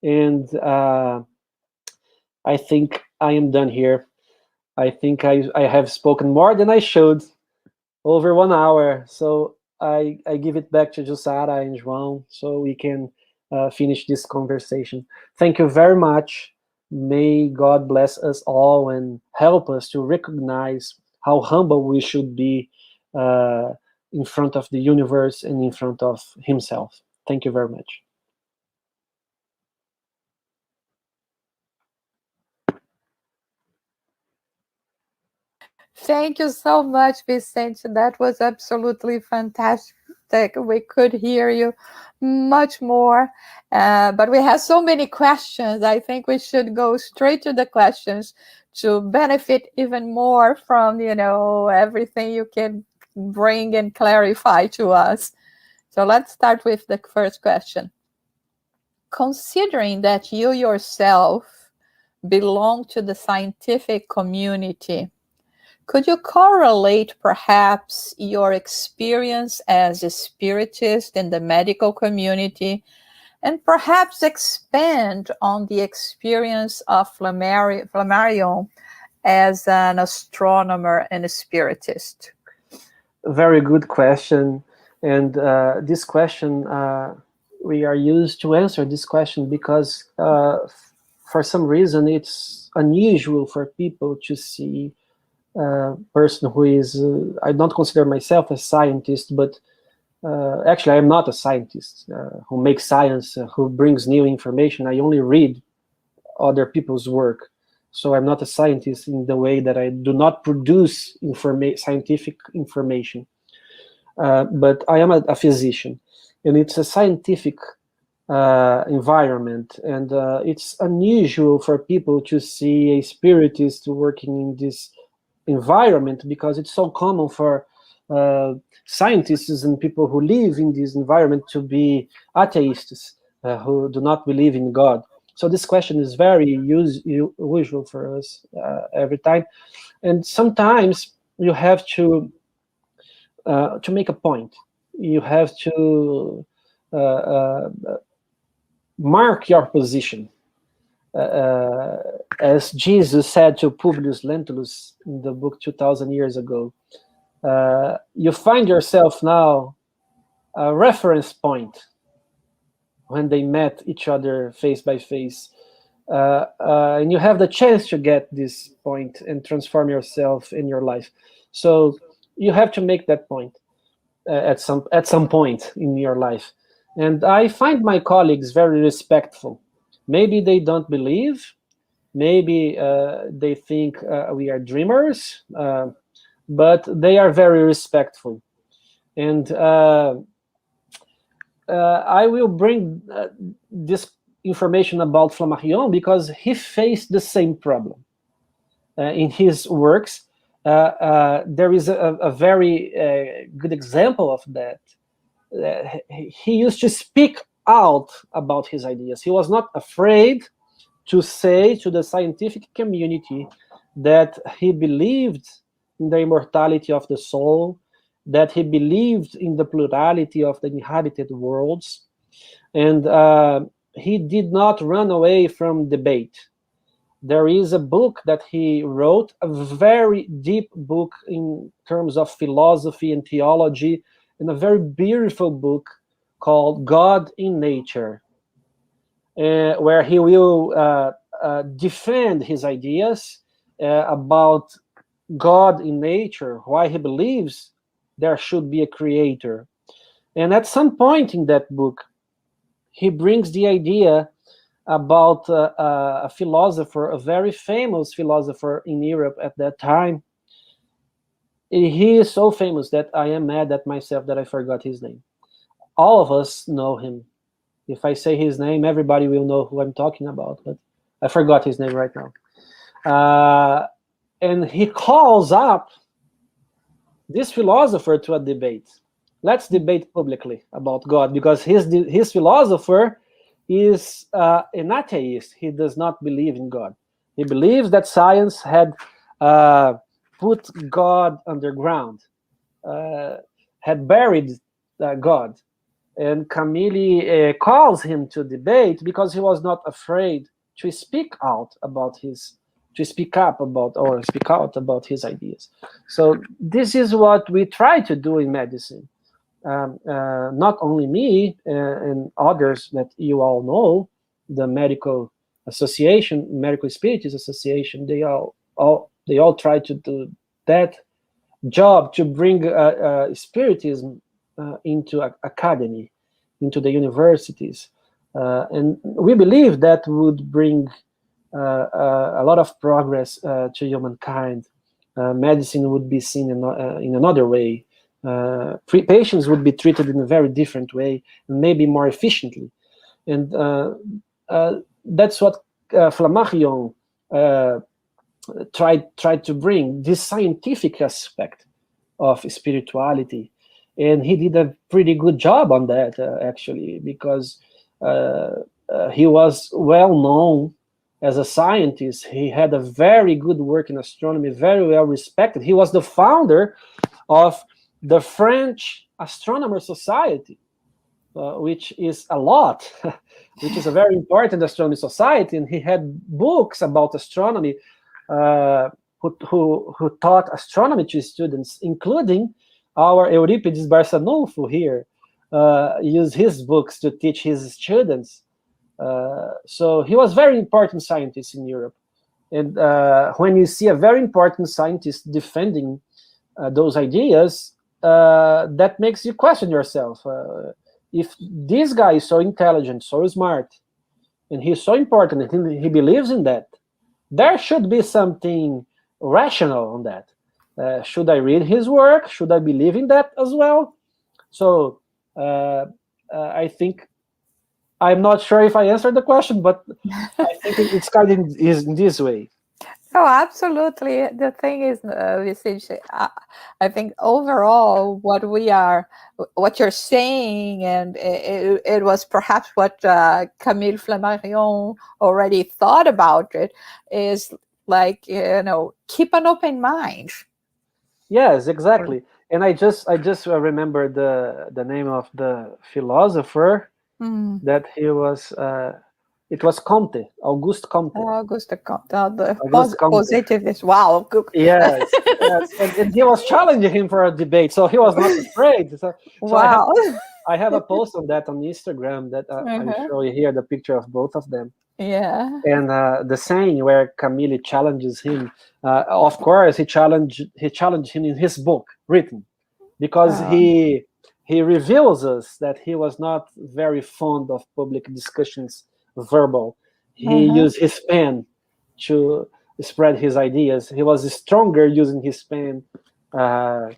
Speaker 3: And I think I am done here. I think I have spoken more than I should, over 1 hour. So I give it back to Jussara and João so we can finish this conversation. Thank you very much. May God bless us all and help us to recognize how humble we should be in front of the universe and in front of himself. Thank you very much.
Speaker 1: Thank you so much, Vicente. That was absolutely fantastic. We could hear you much more, but we have so many questions. I think we should go straight to the questions to benefit even more from, everything you can bring and clarify to us. So let's start with the first question. Considering that you yourself belong to the scientific community, Could you correlate perhaps your experience as a spiritist in the medical community and perhaps expand on the experience of Flammarion as an astronomer and a spiritist?
Speaker 3: Very good question. And this question, we are used to answer this question because for some reason it's unusual for people to see a person who is, I don't consider myself a scientist, but actually I'm not a scientist who makes science, who brings new information. I only read other people's work. So I'm not a scientist in the way that I do not produce scientific information. But I am a physician, and it's a scientific environment, and it's unusual for people to see a spiritist working in this environment because it's so common for scientists and people who live in this environment to be atheists, who do not believe in God. So this question is very usual for us every time, and sometimes you have to make a point. You have to mark your position. As Jesus said to Publius Lentulus in the book 2,000 years ago, you find yourself now a reference point when they met each other face by face. And you have the chance to get this point and transform yourself in your life. So you have to make that point at some point in your life. And I find my colleagues very respectful. Maybe they don't believe, maybe they think we are dreamers, but they are very respectful. And I will bring this information about Flammarion because he faced the same problem in his works. There is a very good example of that. He used to speak out about his ideas. He was not afraid to say to the scientific community that he believed in the immortality of the soul, that he believed in the plurality of the inhabited worlds, and he did not run away from debate. There is a book that he wrote, a very deep book in terms of philosophy and theology, and a very beautiful book called God in Nature, where he will defend his ideas about God in nature, why he believes there should be a creator. And at some point in that book, he brings the idea about a philosopher, a very famous philosopher in Europe at that time. He is so famous that I am mad at myself that I forgot his name. All of us know him. If I say his name, everybody will know who I'm talking about, but I forgot his name right now. And he calls up this philosopher to a debate. Let's debate publicly about God, because his philosopher is an atheist. He does not believe in God. He believes that science had put God underground, had buried God. And Camille calls him to debate because he was not afraid to speak out about to speak up about or speak out about his ideas. So this is what we try to do in medicine. Not only me and others that you all know, the medical association, Medical Spiritists Association, they all try to do that job to bring spiritism into academy, into the universities, and we believe that would bring a lot of progress to humankind. Medicine would be seen in another way. Patients would be treated in a very different way, and maybe more efficiently. And that's what Flammarion tried to bring, this scientific aspect of spirituality. And he did a pretty good job on that, actually, because he was well known as a scientist. He had a very good work in astronomy, very well respected. He was the founder of the French Astronomer Society, which is a lot, which is a very important astronomy society. And he had books about astronomy, who taught astronomy to students, including our Euripides Barçanufo here, used his books to teach his students. So he was very important scientist in Europe. And when you see a very important scientist defending those ideas, that makes you question yourself. If this guy is so intelligent, so smart, and he's so important, and he believes in that, there should be something rational on that. Should I read his work? Should I believe in that as well? So I think, I'm not sure if I answered the question, but I think it's kind of in this way.
Speaker 1: Oh, absolutely. The thing is, Vicente, I think overall what you're saying, and it was perhaps what Camille Flammarion already thought about it, is like, keep an open mind.
Speaker 3: Yes, exactly. And I just remember the name of the philosopher that he was. It was Comte, Auguste Comte.
Speaker 1: Auguste Comte, the positivist. Wow.
Speaker 3: Yes, yes. And he was challenging him for a debate, so he was not afraid. So
Speaker 1: wow.
Speaker 3: I have a post on that on Instagram that I'll show you here, the picture of both of them.
Speaker 1: Yeah.
Speaker 3: And the saying where Camille challenges him, of course, he challenged him in his book, written, because he reveals us that he was not very fond of public discussions, verbal. He used his pen to spread his ideas. He was stronger using his pen to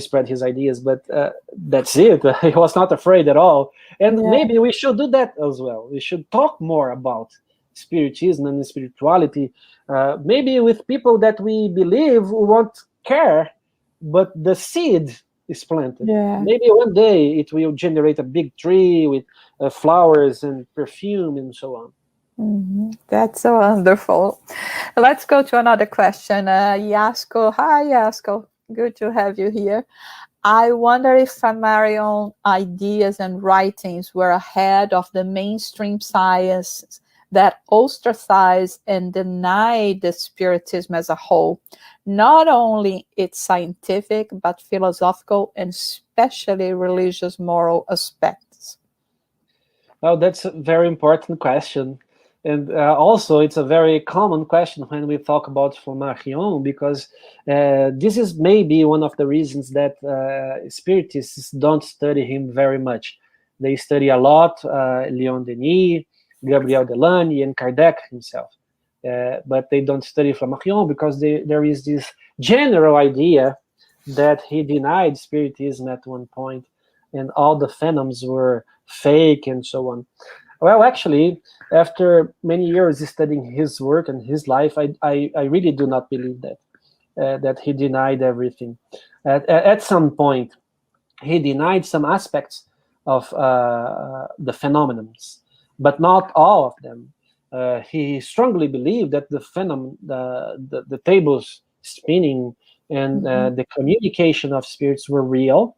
Speaker 3: spread his ideas, but that's it. He was not afraid at all. And maybe we should do that as well. We should talk more about spiritism and spirituality, maybe with people that we believe won't care, but the seed is planted. Maybe one day it will generate a big tree with flowers and perfume and so on.
Speaker 1: That's so wonderful. Let's go to another question. Yasko, hi Yasko, good to have you here. I wonder if Flammarion ideas and writings were ahead of the mainstream science that ostracized and denied the Spiritism as a whole, not only its scientific, but philosophical and especially religious moral aspects.
Speaker 3: Well, that's a very important question. And also, it's a very common question when we talk about Flammarion, because this is maybe one of the reasons that Spiritists don't study him very much. They study a lot Leon Denis, Gabriel Delany, and Kardec himself. But they don't study Flammarion because there is this general idea that he denied Spiritism at one point, and all the phenomena were fake and so on. Well, actually, after many years studying his work and his life, I really do not believe that he denied everything. At some point, he denied some aspects of the phenomena, but not all of them. He strongly believed that the phenomenon, the tables spinning and the communication of spirits were real.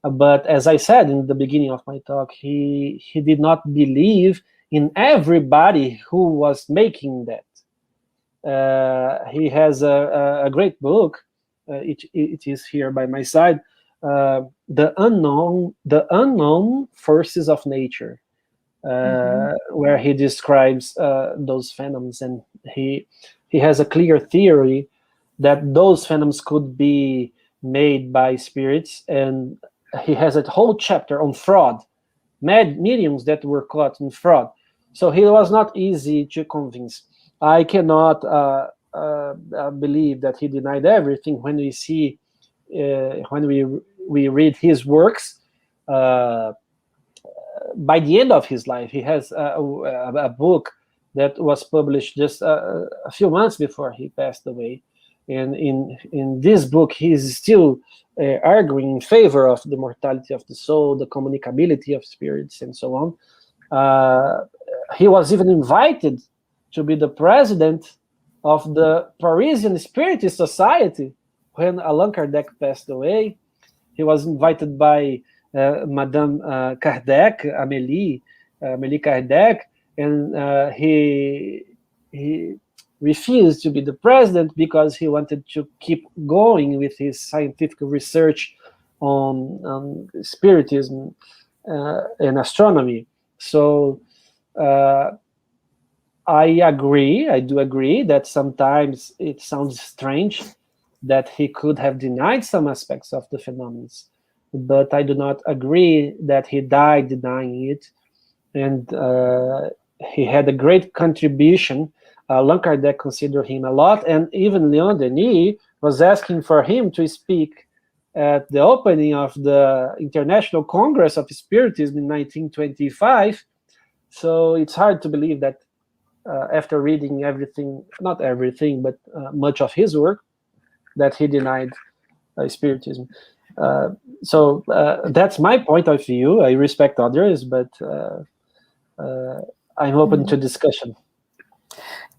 Speaker 3: But as I said in the beginning of my talk, he did not believe in everybody who was making that. He has a great book. It is here by my side. The unknown forces of nature, where he describes those phenomena, and he has a clear theory that those phenomena could be made by spirits, and he has a whole chapter on fraud, mediums that were caught in fraud. So he was not easy to convince. I cannot believe that he denied everything. When we see, when we read his works, by the end of his life, he has a book that was published just a few months before he passed away. And in this book, he is still arguing in favor of the mortality of the soul, the communicability of spirits, and so on. He was even invited to be the president of the Parisian Spiritist Society when Allan Kardec passed away. He was invited by Madame Kardec, Amélie Kardec, and he refused to be the president because he wanted to keep going with his scientific research on spiritism and astronomy. So I do agree that sometimes it sounds strange that he could have denied some aspects of the phenomena, but I do not agree that he died denying it. And he had a great contribution. Allan Kardec considered him a lot, and even Leon Denis was asking for him to speak at the opening of the International Congress of Spiritism in 1925. So it's hard to believe that after reading everything, not everything, but much of his work, that he denied Spiritism. So that's my point of view. I respect others, but I'm open to discussion.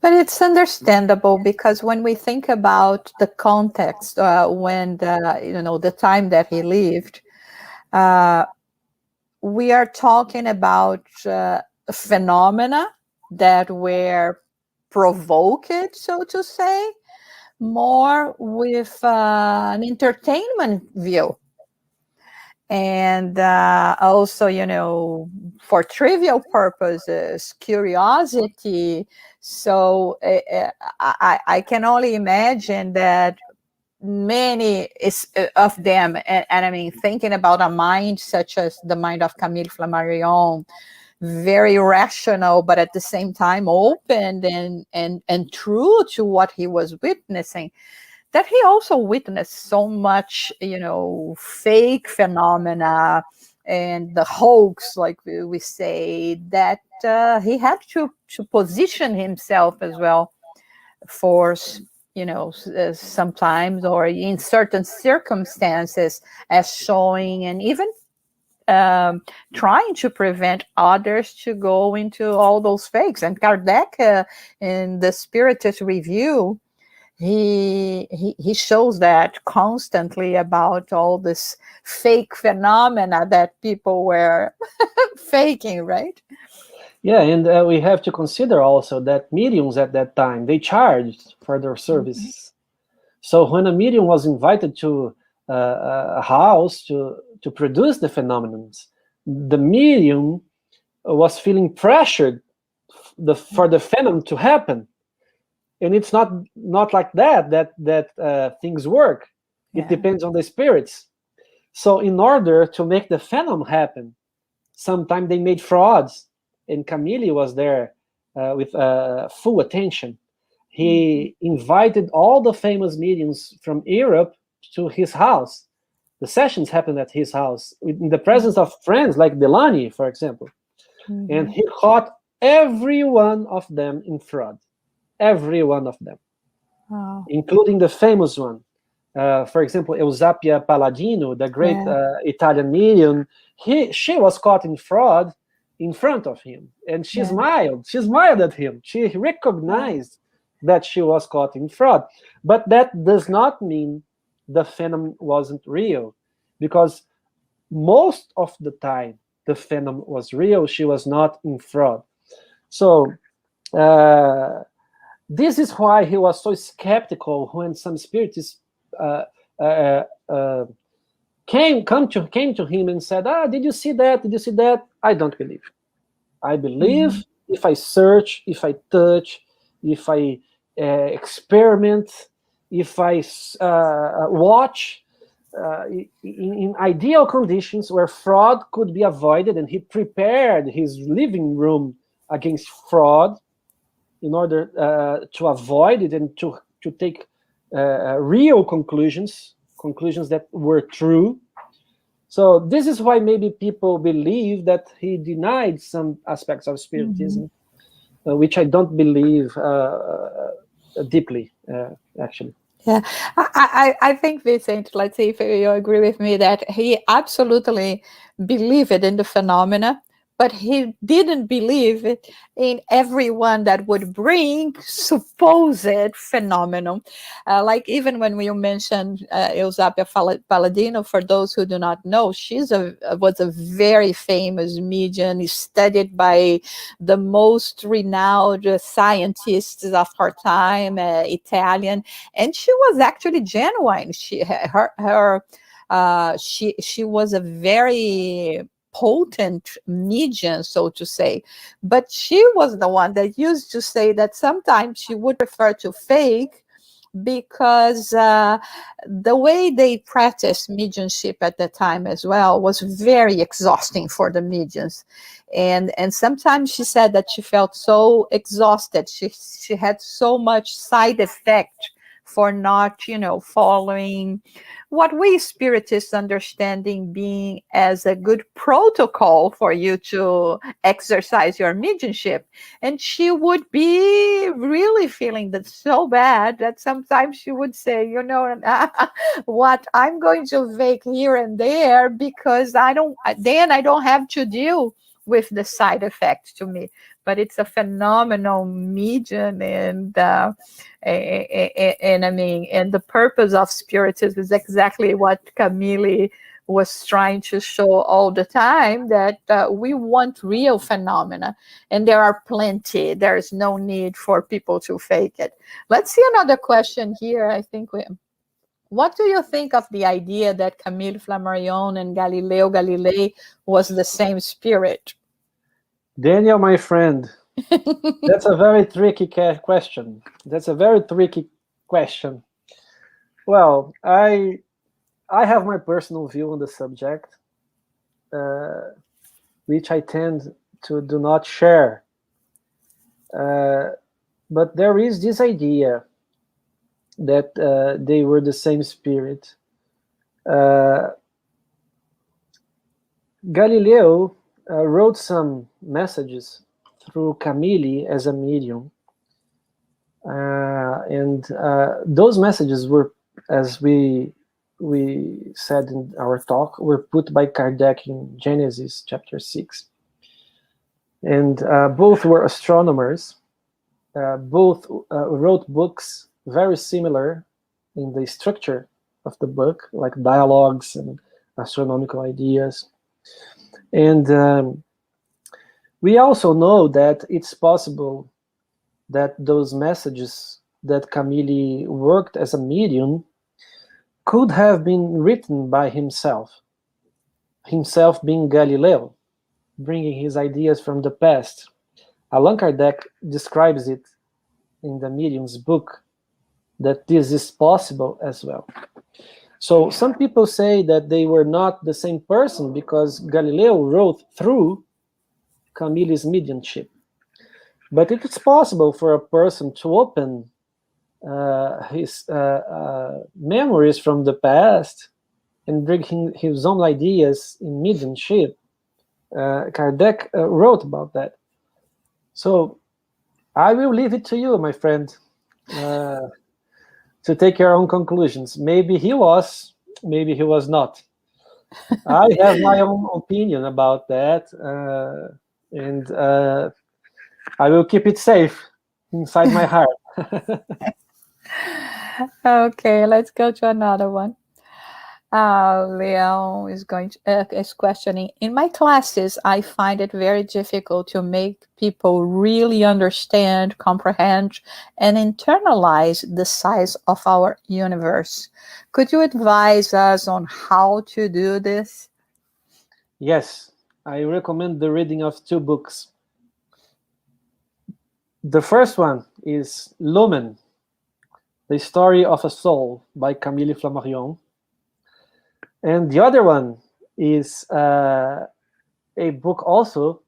Speaker 1: But it's understandable, because when we think about the context, when the time that he lived, we are talking about phenomena that were provoked, so to say, more with an entertainment view. And also, for trivial purposes, curiosity. So I can only imagine that many of them, and I mean, thinking about a mind such as the mind of Camille Flammarion, very rational, but at the same time open and true to what he was witnessing, that he also witnessed so much, fake phenomena and the hoax, like we say, that he had to position himself as well for, sometimes, or in certain circumstances, as showing and even trying to prevent others to go into all those fakes. And Kardec, in the Spiritist Review, he shows that constantly about all this fake phenomena that people were faking, right?
Speaker 3: Yeah, and we have to consider also that mediums at that time, they charged for their services. So when a medium was invited to a house to produce the phenomena, the medium was feeling pressured for the phenomenon to happen. And it's not like that things work. It depends on the spirits. So in order to make the phenomenon happen, sometimes they made frauds. And Camille was there with full attention. He invited all the famous mediums from Europe to his house. The sessions happened at his house in the presence of friends like Delany, for example. And he caught every one of them in fraud. Every one of them, including the famous one. For example, Eusapia Palladino, the great Italian medium, she was caught in fraud in front of him, and she smiled. She smiled at him. She recognized that she was caught in fraud. But that does not mean the phenomenon wasn't real, because most of the time the phenomenon was real. She was not in fraud. So this is why he was so skeptical when some spiritists came to him and said, did you see that? Did you see that? I don't believe. I believe if I search, if I touch, if I experiment, if I watch in ideal conditions where fraud could be avoided, and he prepared his living room against fraud in order to avoid it and to take real conclusions that were true. So this is why maybe people believe that he denied some aspects of Spiritism, which I don't believe deeply, actually.
Speaker 1: Yeah, I think, Vicente, let's see if you agree with me, that he absolutely believed in the phenomena, but he didn't believe in everyone that would bring supposed phenomenon. Like even when we mentioned Eusapia Palladino, for those who do not know, was a very famous medium, studied by the most renowned scientists of her time, Italian, and she was actually genuine. She was a very potent medium, so to say. But she was the one that used to say that sometimes she would prefer to fake, because the way they practiced mediumship at the time as well was very exhausting for the mediums. And sometimes she said that she felt so exhausted. She had so much side effect for not, following what we spiritists understanding being as a good protocol for you to exercise your mediumship. And she would be really feeling that so bad that sometimes she would say, what, I'm going to fake here and there because I don't have to deal with the side effects to me. But it's a phenomenal medium, and I mean, and the purpose of spiritism is exactly what Camille was trying to show all the time, that we want real phenomena, and there are plenty. There is no need for people to fake it. Let's see another question here. I think what do you think of the idea that Camille Flammarion and Galileo Galilei was the same spirit?
Speaker 3: Daniel, my friend, that's a very tricky question. That's a very tricky question. Well, I have my personal view on the subject, which I tend to do not share. But there is this idea that they were the same spirit. Galileo wrote some messages through Camille as a medium, and those messages were, as we said in our talk, were put by Kardec in Genesis chapter 6. And both were astronomers. Both wrote books very similar in the structure of the book, like dialogues and astronomical ideas. And we also know that it's possible that those messages that Camille worked as a medium could have been written by himself being Galileo, bringing his ideas from the past. Allan Kardec describes it in the Medium's book, that this is possible as well. So some people say that they were not the same person because Galileo wrote through Camille's mediumship. But it is possible for a person to open his memories from the past and bring his own ideas in mediumship. Kardec wrote about that. So I will leave it to you, my friend, to take your own conclusions. Maybe he was, maybe he was not. I have my own opinion about that, and I will keep it safe inside my heart.
Speaker 1: Okay, let's go to another one. Leon is questioning. In my classes, I find it very difficult to make people really understand, comprehend, and internalize the size of our universe. Could you advise us on how to do this?
Speaker 3: Yes, I recommend the reading of 2 books. The first one is Lumen, The Story of a Soul by Camille Flammarion. And the other one is a book also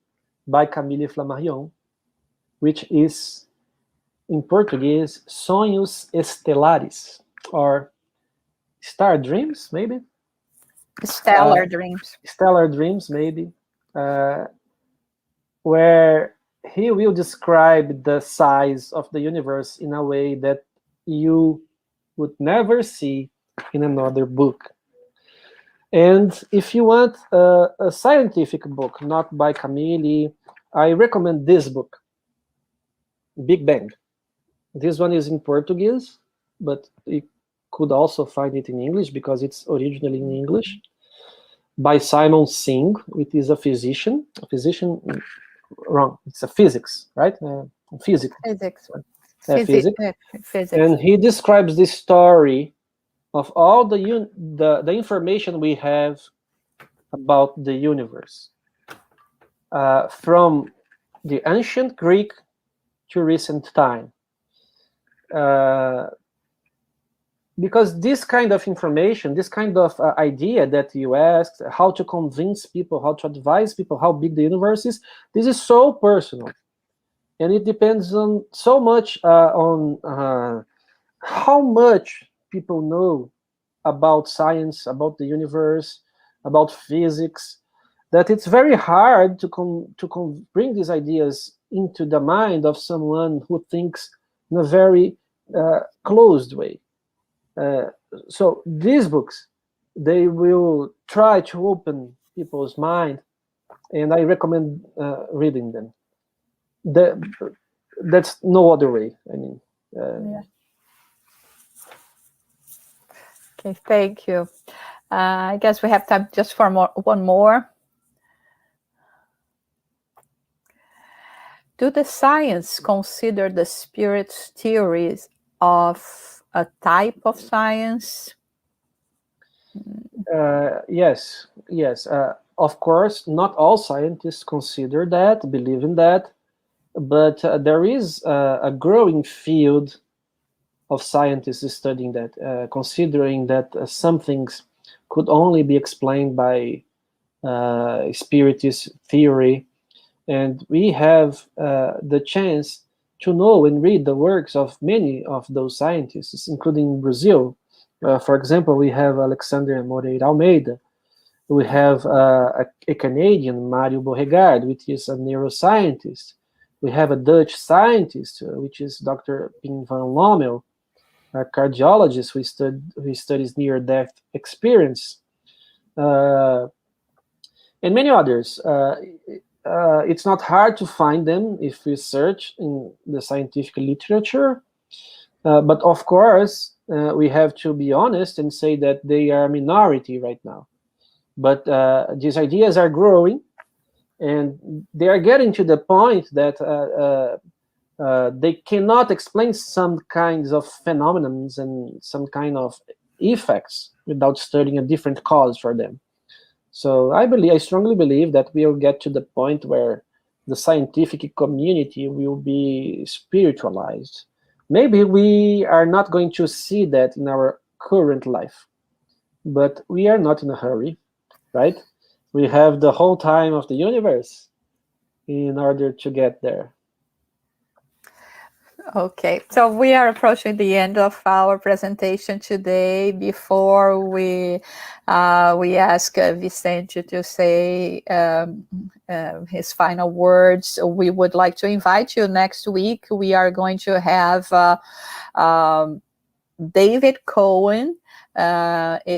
Speaker 3: by Camille Flammarion, which is, in Portuguese, Sonhos Estelares, or Star Dreams, maybe?
Speaker 1: Stellar Dreams.
Speaker 3: Stellar Dreams, maybe, where he will describe the size of the universe in a way that you would never see in another book. And if you want a scientific book, not by Camille, I recommend this book, Big Bang. This one is in Portuguese, but you could also find it in English because it's originally in English, by Simon Singh. It is a physician. Wrong, it's a physics, right? Physics. Physics.
Speaker 1: Physics.
Speaker 3: And he describes the story of all the information we have about the universe, from the ancient Greek to recent time. Because this kind of information, this kind of idea that you asked, how to convince people, how to advise people how big the universe is, this is so personal. And it depends on so much on how much people know about science, about the universe, about physics, that it's very hard to bring these ideas into the mind of someone who thinks in a very closed way. So these books, they will try to open people's mind, and I recommend reading them. That's no other way. I mean,
Speaker 1: yeah. Okay, thank you. I guess we have time just for one more. Do the science consider the spirit theories of a type of science?
Speaker 3: Yes. Of course, not all scientists consider that, believe in that, but there is a growing field of scientists studying that, considering that some things could only be explained by spiritist theory. And we have the chance to know and read the works of many of those scientists, including Brazil. For example, we have Alexandre Moreira Almeida. We have a Canadian, Mario Beauregard, which is a neuroscientist. We have a Dutch scientist, which is Dr. Pim van Lommel, a cardiologist who studies near-death experience, and many others. It's not hard to find them if we search in the scientific literature, but of course, we have to be honest and say that they are a minority right now. But these ideas are growing, and they are getting to the point that they cannot explain some kinds of phenomena and some kind of effects without studying a different cause for them. So I strongly believe that we will get to the point where the scientific community will be spiritualized. Maybe we are not going to see that in our current life, but we are not in a hurry, right? We have the whole time of the universe in order to get there.
Speaker 1: Okay, so we are approaching the end of our presentation today. Before we ask Vicente to say his final words, we would like to invite you next week. We are going to have David Cohen,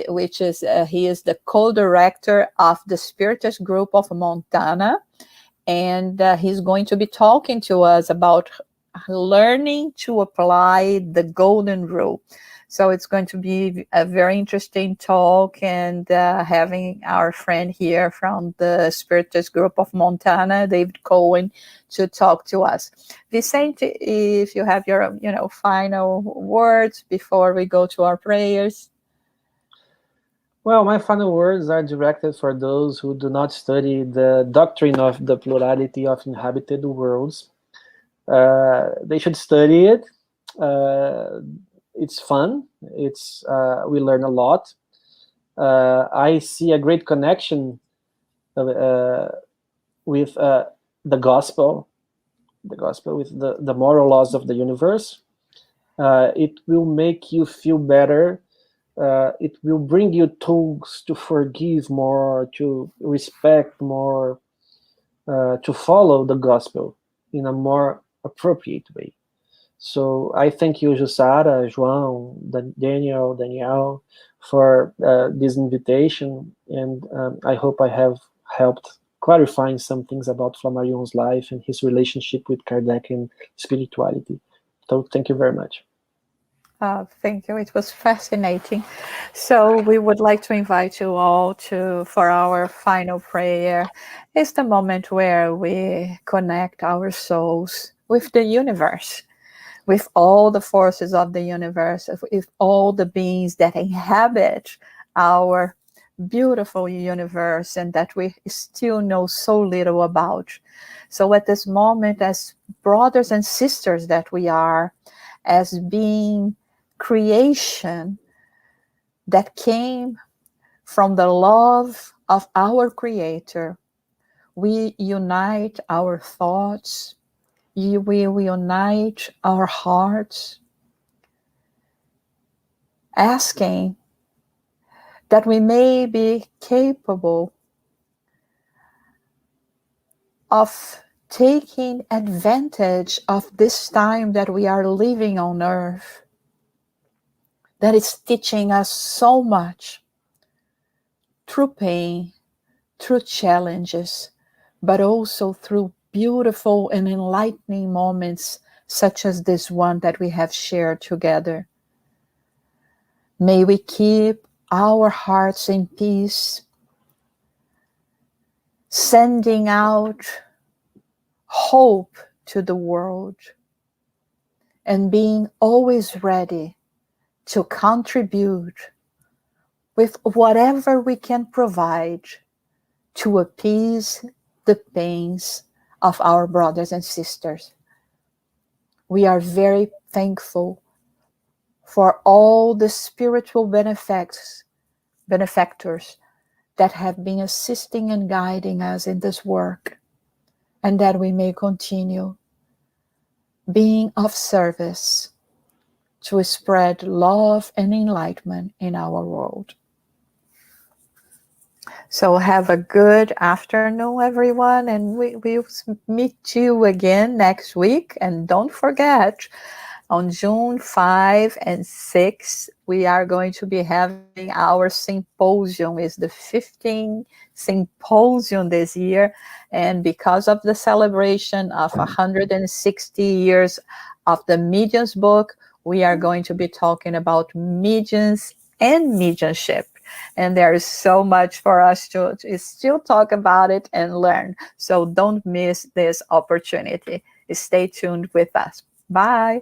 Speaker 1: which is he is the co-director of the Spiritist Group of Montana, and he's going to be talking to us about learning to apply the golden rule. So it's going to be a very interesting talk, and having our friend here from the Spiritist Group of Montana, David Cohen, to talk to us. Vicente, if you have your final words before we go to our prayers.
Speaker 3: Well, my final words are directed for those who do not study the doctrine of the plurality of inhabited worlds. They should study it. It's fun. We learn a lot. I see a great connection with the gospel with the moral laws of the universe. It will make you feel better. It will bring you tools to forgive more, to respect more, to follow the gospel in a more appropriate way. So I thank you, Jussara, João, Danielle, for this invitation, and I hope I have helped clarifying some things about Flammarion's life and his relationship with Kardec and spirituality. So thank you very much.
Speaker 1: Thank you. It was fascinating. So we would like to invite you all for our final prayer. It's the moment where we connect our souls with the universe, with all the forces of the universe, with all the beings that inhabit our beautiful universe and that we still know so little about. So at this moment, as brothers and sisters that we are, as being creation that came from the love of our Creator, we unite our thoughts, we unite our hearts, asking that we may be capable of taking advantage of this time that we are living on earth, that is teaching us so much through pain, through challenges, but also through beautiful and enlightening moments such as this one that we have shared together. May we keep our hearts in peace, sending out hope to the world, and being always ready to contribute with whatever we can provide to appease the pains of our brothers and sisters. We are very thankful for all the spiritual benefactors that have been assisting and guiding us in this work, and that we may continue being of service to spread love and enlightenment in our world. So have a good afternoon, everyone, and we'll meet you again next week. And don't forget, on June 5 and 6, we are going to be having our symposium. It's the 15th symposium this year. And because of the celebration of 160 years of the Medium's book, we are going to be talking about mediums and mediumship. And there is so much for us to still talk about it and learn. So don't miss this opportunity. Stay tuned with us. Bye.